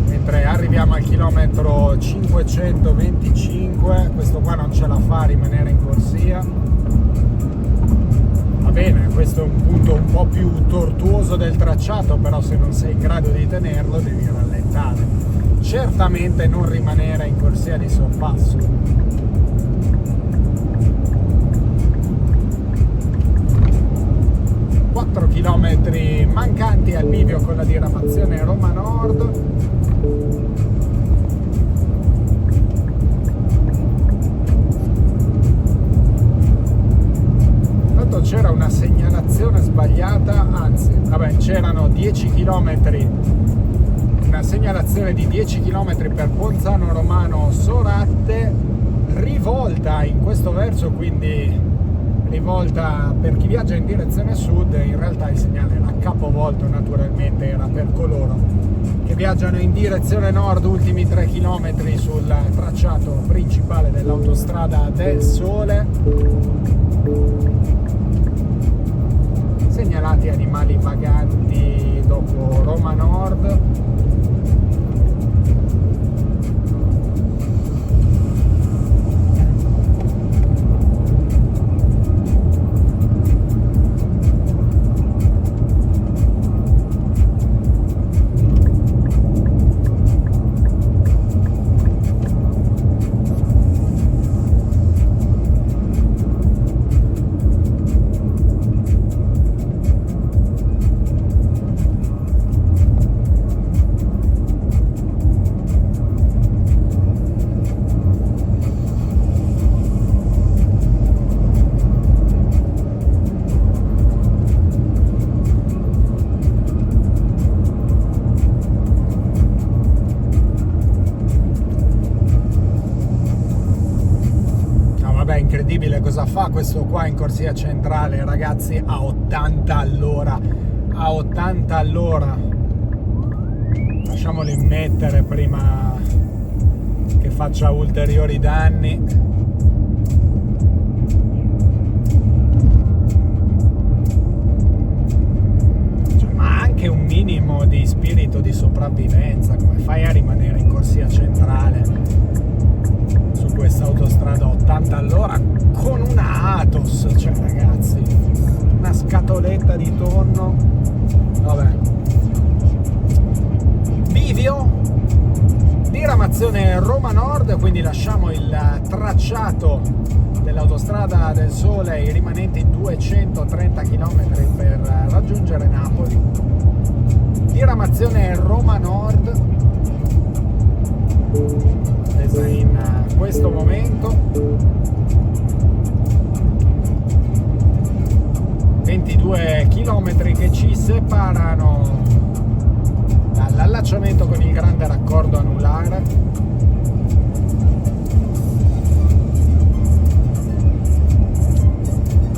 mentre arriviamo al chilometro 525, questo qua non ce la fa a rimanere in corsia. Va bene, questo è un punto un po' più tortuoso del tracciato, però se non sei in grado di tenerlo devi rallentare, certamente non rimanere in corsia di sorpasso. 4 km mancanti al bivio con la diramazione Roma Nord. Tanto c'era una segnalazione sbagliata, anzi, vabbè, c'erano 10 km, una segnalazione di 10 km per Ponzano Romano Soratte, rivolta in questo verso, quindi rivolta per chi viaggia in direzione sud. In realtà il segnale era capovolto, naturalmente era per coloro viaggiano in direzione nord, ultimi 3 km sul tracciato principale dell'autostrada del Sole. Segnalati animali vaganti dopo Roma Nord. Incredibile cosa fa questo qua in corsia centrale, ragazzi, a 80 all'ora. A 80 all'ora. Lasciamolo immettere prima che faccia ulteriori danni. Cioè, ma anche un minimo di spirito di sopravvivenza. Come fai a rimanere in corsia centrale su questa autostrada a 80 all'ora con una Atos? Cioè, ragazzi, una scatoletta di tonno. Vabbè. Bivio, diramazione Roma Nord, quindi lasciamo il tracciato dell'autostrada del Sole, i rimanenti 230 km per raggiungere Napoli. Diramazione Roma Nord, presa in questo momento. 22 km che ci separano dall'allacciamento con il grande raccordo anulare.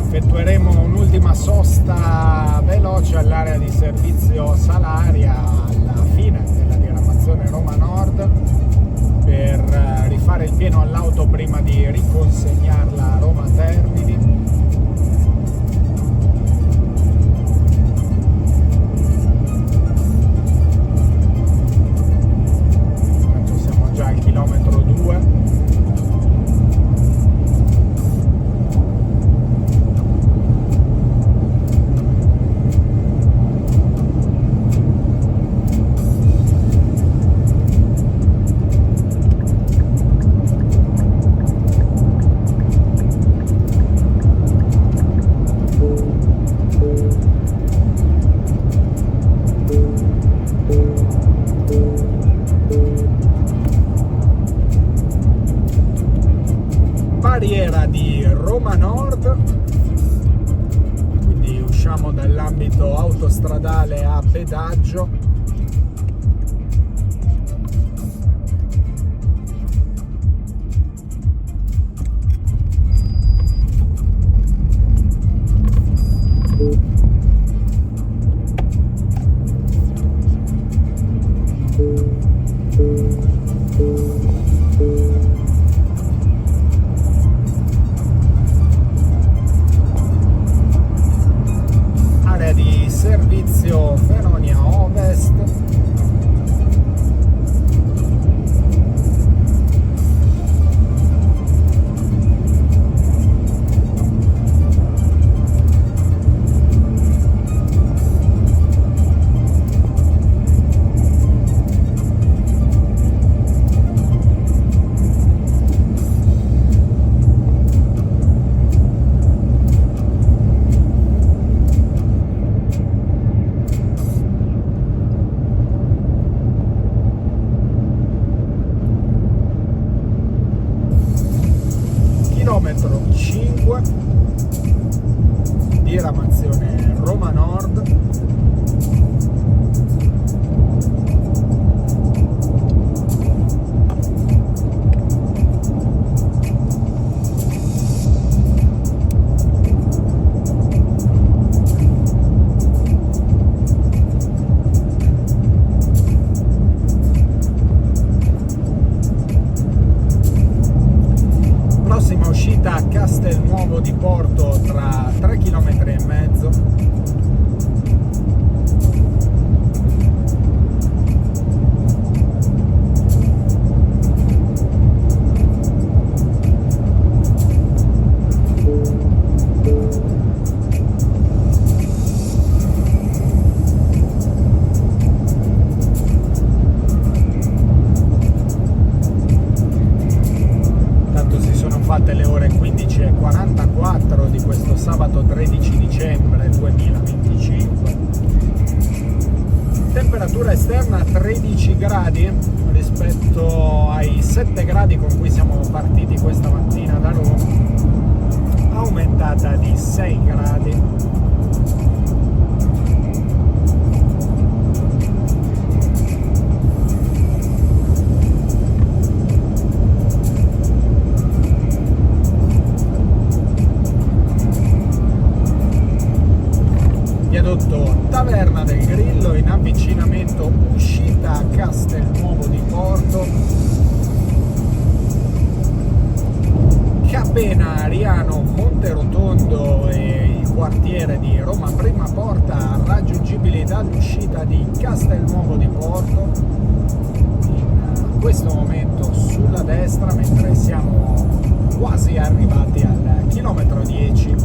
Effettueremo un'ultima sosta veloce all'area di servizio Salaria alla fine della diramazione Roma Nord per rifare il pieno all'auto prima di riconsegnarla a Roma Termini. Siamo già al chilometro 2. Barriera di Roma Nord, quindi usciamo dall'ambito autostradale a pedaggio. Servizio Feronia Ovest. Chilometro 5, diramazione Roma Nord. sabato 13 dicembre 2025. Temperatura esterna 13 gradi rispetto ai 7 gradi con cui siamo partiti questa mattina da Roma, aumentata di 6 gradi. Viadotto Taverna del Grillo in avvicinamento uscita a Castelnuovo di Porto, Capena, Ariano, Monterotondo e il quartiere di Roma Prima Porta raggiungibili dall'uscita di Castelnuovo di Porto, in questo momento sulla destra, mentre siamo quasi arrivati al chilometro 10.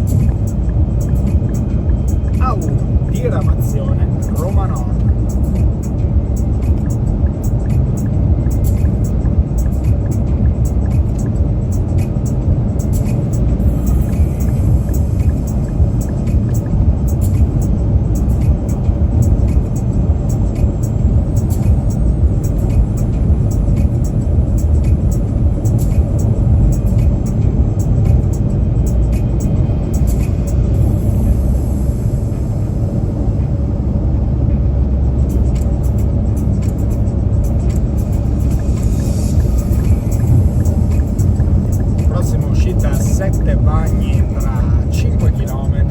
A1 diramazione Roma Nord. Sette Bagni tra 5 km.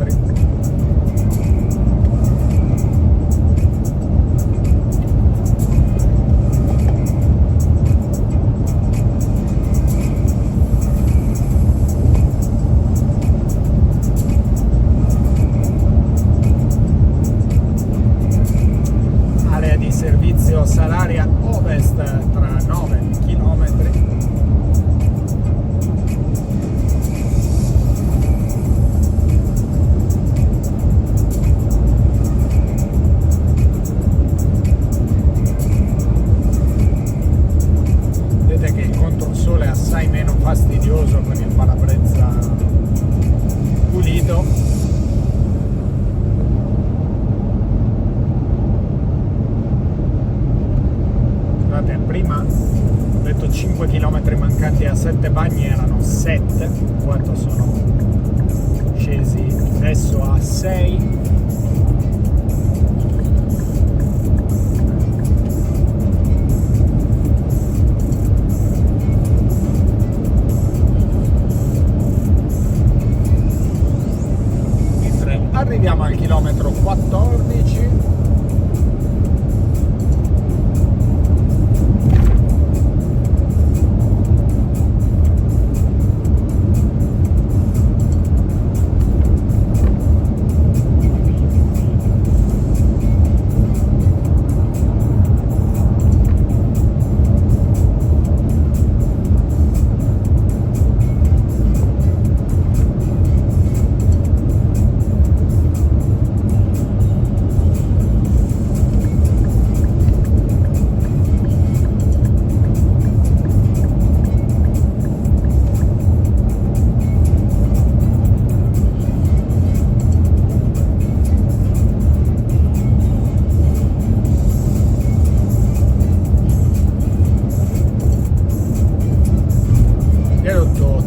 Area di servizio Salaria Ovest tra 9 km. Assai meno fastidioso con il parabrezza pulito. Guardate, prima ho detto 5 km mancati a 7 Bagni, erano 7, quanto sono scesi adesso a 6. Arriviamo al chilometro 14.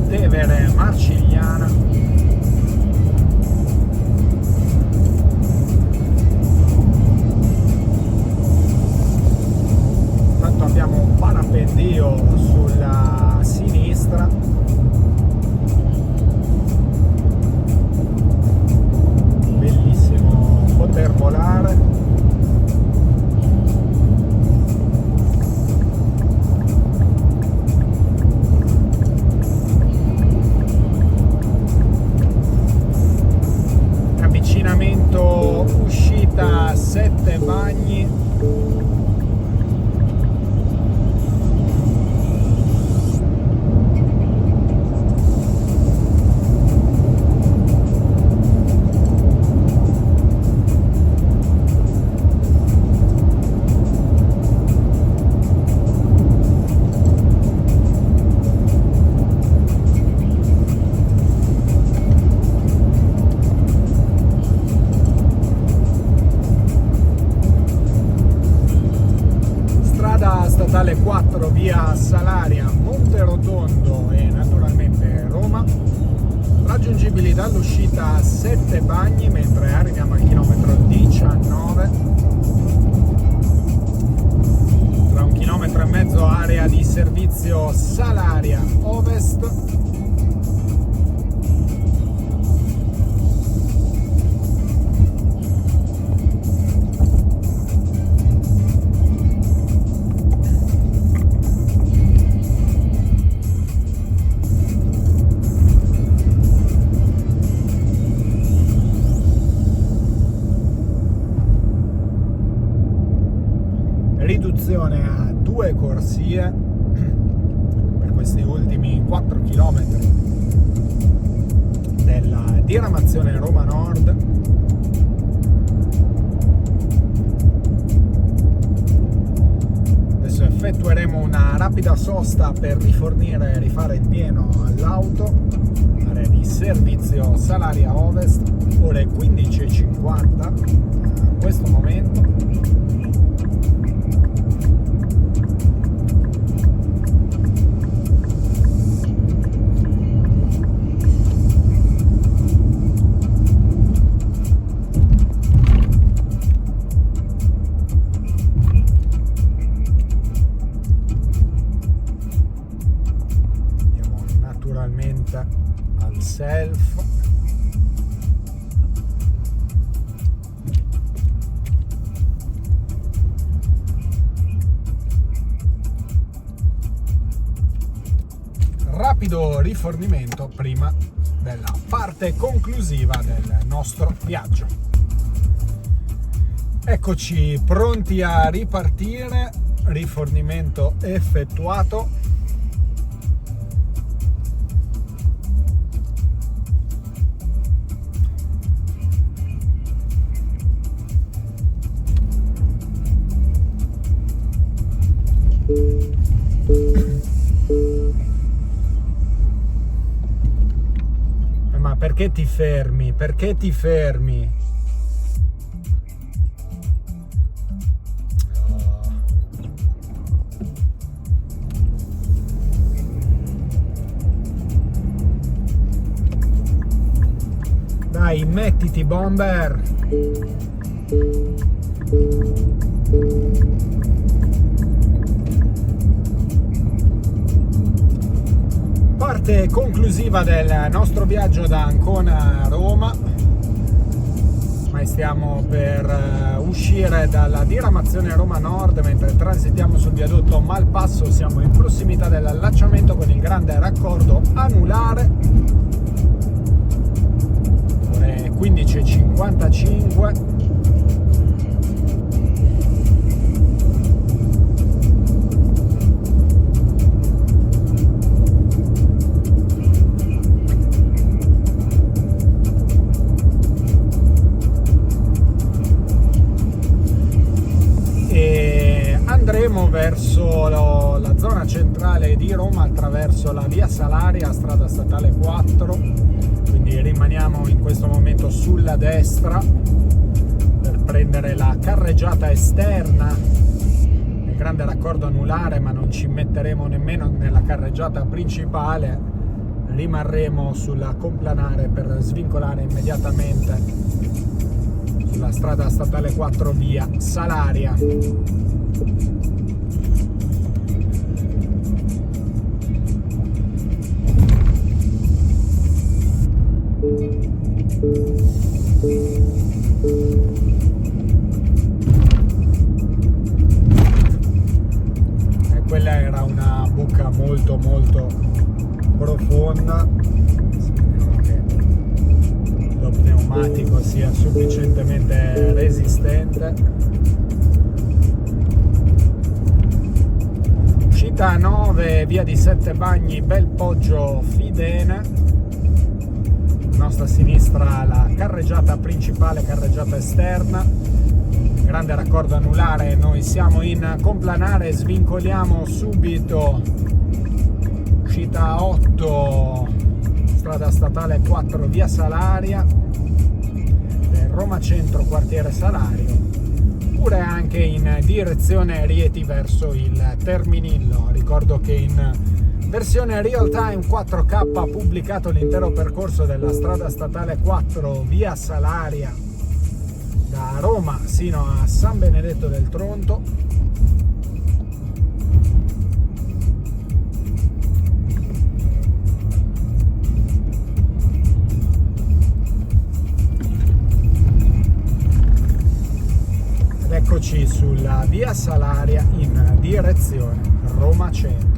Tevere Marcigliana. Tanto abbiamo un parapendio sulla sinistra. Bellissimo poter volare. Uscita 7 Bagni. statale 4 via Salaria, Monterotondo e naturalmente Roma, raggiungibili dall'uscita 7 Bagni, mentre arriviamo al chilometro 19, tra 1,5 km area di servizio Salaria Ovest. Riduzione a 2 corsie per questi ultimi 4 km della diramazione Roma Nord. Adesso effettueremo una rapida sosta per rifornire e rifare il pieno all'auto. Area di servizio Salaria Ovest, ore 15:50 a questo momento. Al self, rapido rifornimento prima della parte conclusiva del nostro viaggio. Eccoci pronti a ripartire, rifornimento effettuato. Ma perché ti fermi? Perché ti fermi? Dai, mettiti, bomber! Parte conclusiva del nostro viaggio da Ancona a Roma, ma stiamo per uscire dalla diramazione Roma Nord. Mentre transitiamo sul viadotto Malpasso siamo in prossimità dell'allacciamento con il grande raccordo anulare, ore 15:55. Andremo verso la zona centrale di Roma attraverso la via Salaria, strada statale 4, quindi rimaniamo in questo momento sulla destra per prendere la carreggiata esterna, il grande raccordo anulare, ma non ci metteremo nemmeno nella carreggiata principale, rimarremo sulla complanare per svincolare immediatamente sulla strada statale 4 via Salaria. E quella era una buca molto profonda. Speriamo che lo pneumatico sia sufficientemente resistente. Uscita 9 via di Sette Bagni, Belpoggio Fidene. Nostra sinistra la carreggiata principale, carreggiata esterna, grande raccordo anulare. Noi siamo in complanare, svincoliamo subito, uscita 8 strada statale 4 via Salaria, Roma Centro quartiere Salario, oppure anche in direzione Rieti verso il Terminillo. Ricordo che in versione real time 4K ha pubblicato l'intero percorso della strada statale 4 via Salaria da Roma sino a San Benedetto del Tronto. Eccoci sulla via Salaria in direzione Roma Centro.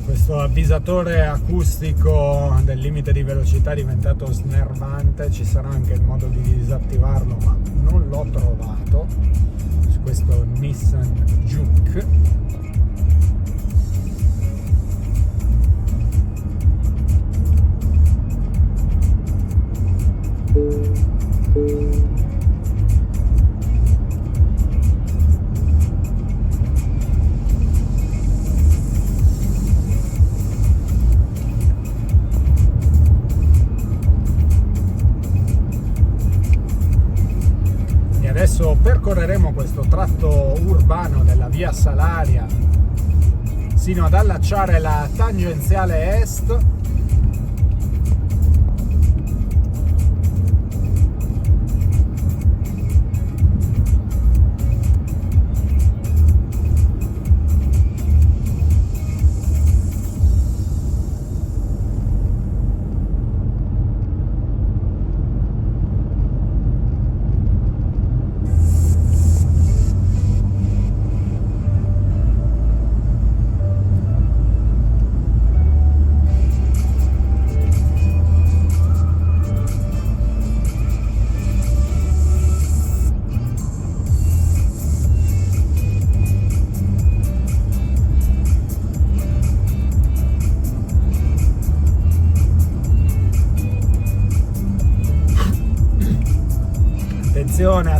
Questo avvisatore acustico del limite di velocità è diventato snervante, ci sarà anche il modo di disattivarlo, ma non l'ho trovato su questo Nissan Juke. Adesso percorreremo questo tratto urbano della via Salaria sino ad allacciare la tangenziale est.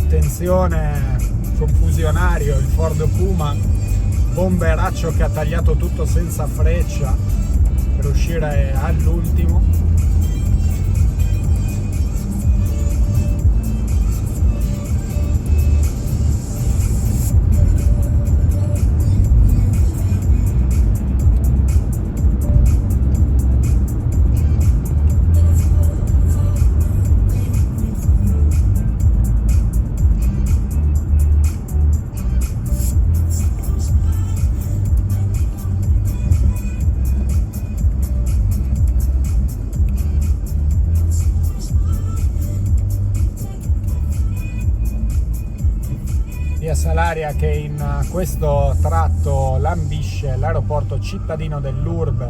Attenzione, confusionario il Ford Puma, bomberaccio che ha tagliato tutto senza freccia per uscire all'ultimo. Via Salaria che in questo tratto lambisce l'aeroporto cittadino dell'Urb,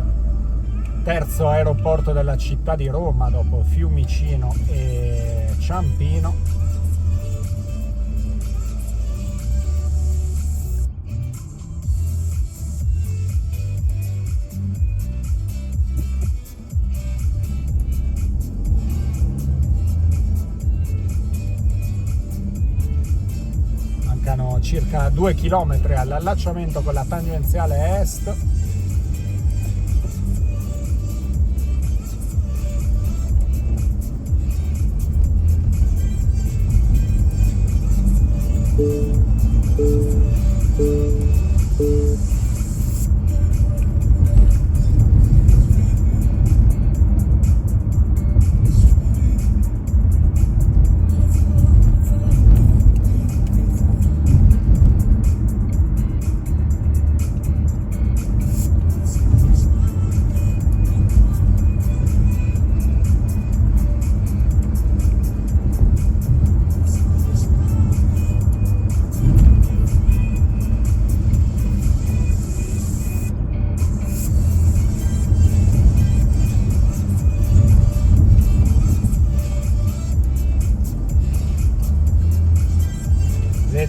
terzo aeroporto della città di Roma dopo Fiumicino e Ciampino. Circa 2 km all'allacciamento con la tangenziale est.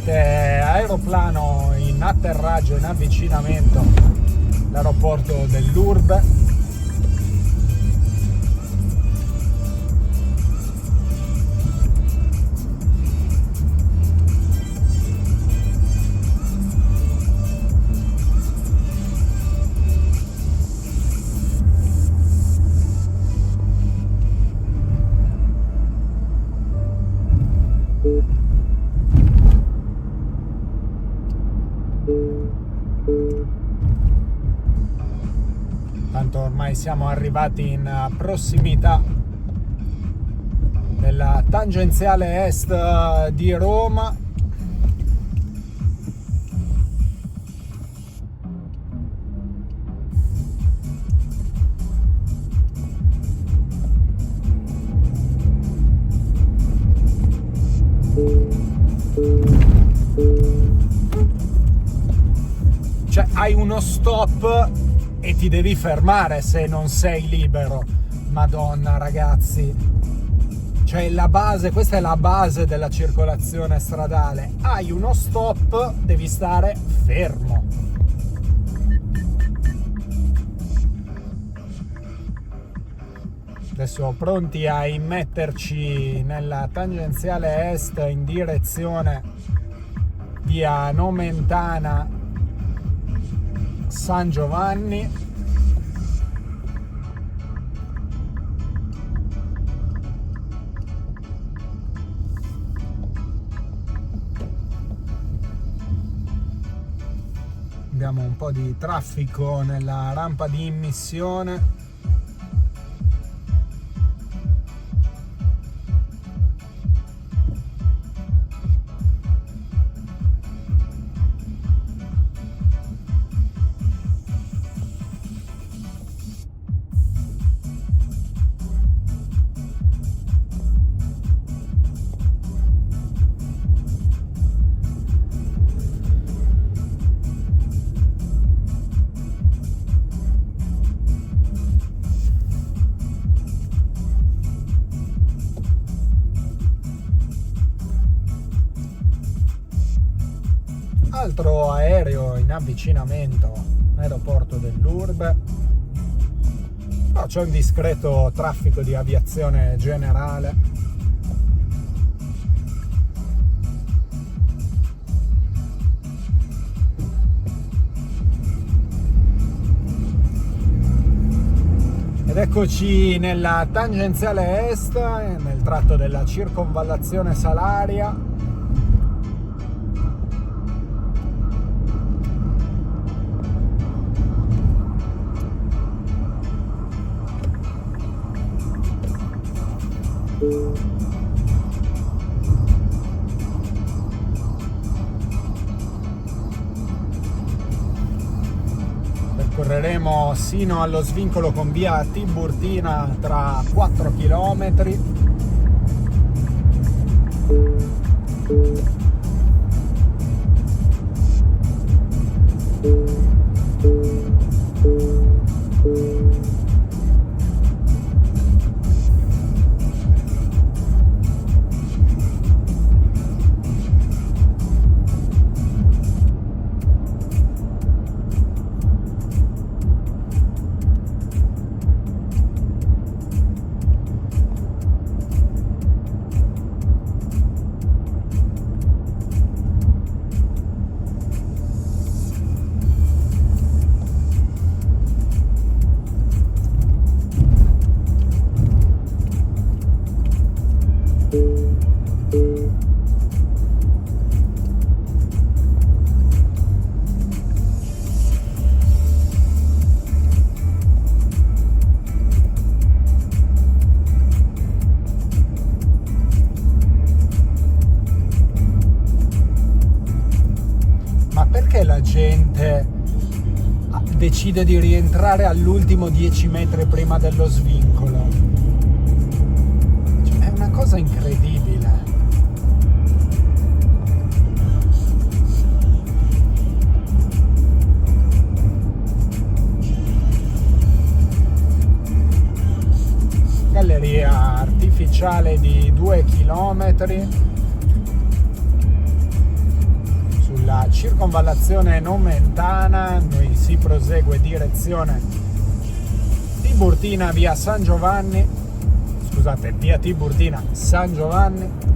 vedete aeroplano in atterraggio, in avvicinamento all'aeroporto dell'Urbe. Tanto ormai siamo arrivati in prossimità della tangenziale est di Roma. Cioè hai uno stop e ti devi fermare se non sei libero. Madonna ragazzi, cioè la base, questa è la base della circolazione stradale. Hai uno stop, devi stare fermo. Adesso pronti a immetterci nella tangenziale est in direzione via Nomentana San Giovanni. Abbiamo un po' di traffico nella rampa di immissione. Altro aereo in avvicinamento, aeroporto dell'Urbe. Oh, c'è un discreto traffico di aviazione generale. Ed eccoci nella tangenziale est, nel tratto della circonvallazione Salaria. Percorreremo sino allo svincolo con via Tiburtina tra 4 km. Perché la gente decide di rientrare all'ultimo 10 metri prima dello svincolo? Cioè, è una cosa incredibile. Galleria artificiale di 2 chilometri. della circonvallazione nomentana. Noi si prosegue direzione Tiburtina via San Giovanni, scusate, via Tiburtina San Giovanni.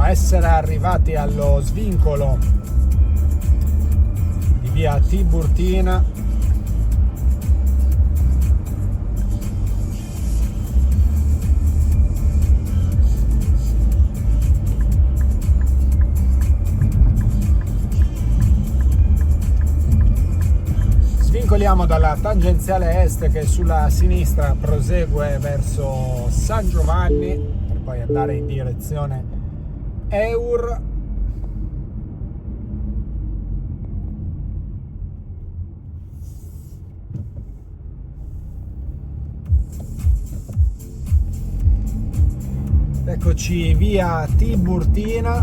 Essere arrivati allo svincolo di via Tiburtina. Svincoliamo dalla tangenziale est che sulla sinistra prosegue verso San Giovanni per poi andare in direzione Eur. Eccoci via Tiburtina.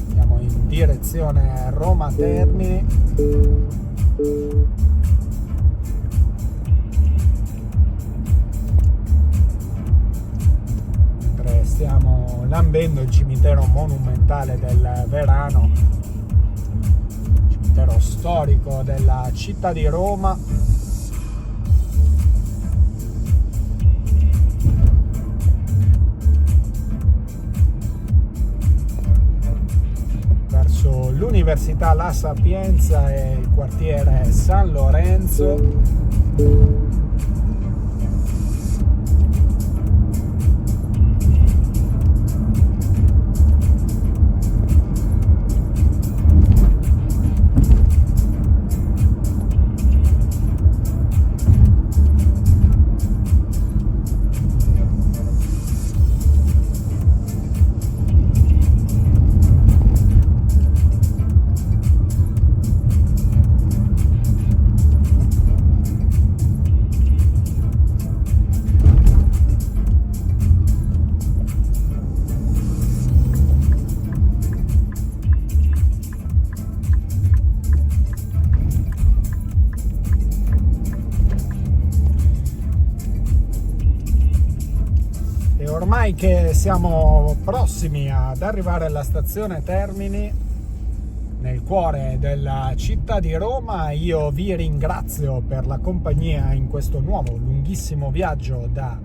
Andiamo in direzione Roma Termini. Stiamo lambendo il cimitero monumentale del Verano, cimitero storico della città di Roma. Verso l'Università La Sapienza e il quartiere San Lorenzo. Ormai che siamo prossimi ad arrivare alla stazione Termini, nel cuore della città di Roma, io vi ringrazio per la compagnia in questo nuovo lunghissimo viaggio da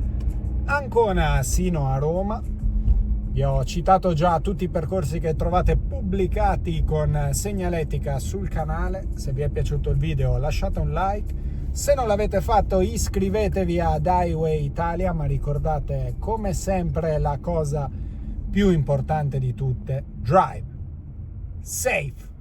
Ancona sino a Roma. Vi ho citato già tutti i percorsi che trovate pubblicati con segnaletica sul canale. Se vi è piaciuto il video lasciate un like. Se non l'avete fatto iscrivetevi ad Highway Italia, ma ricordate come sempre la cosa più importante di tutte: drive safe.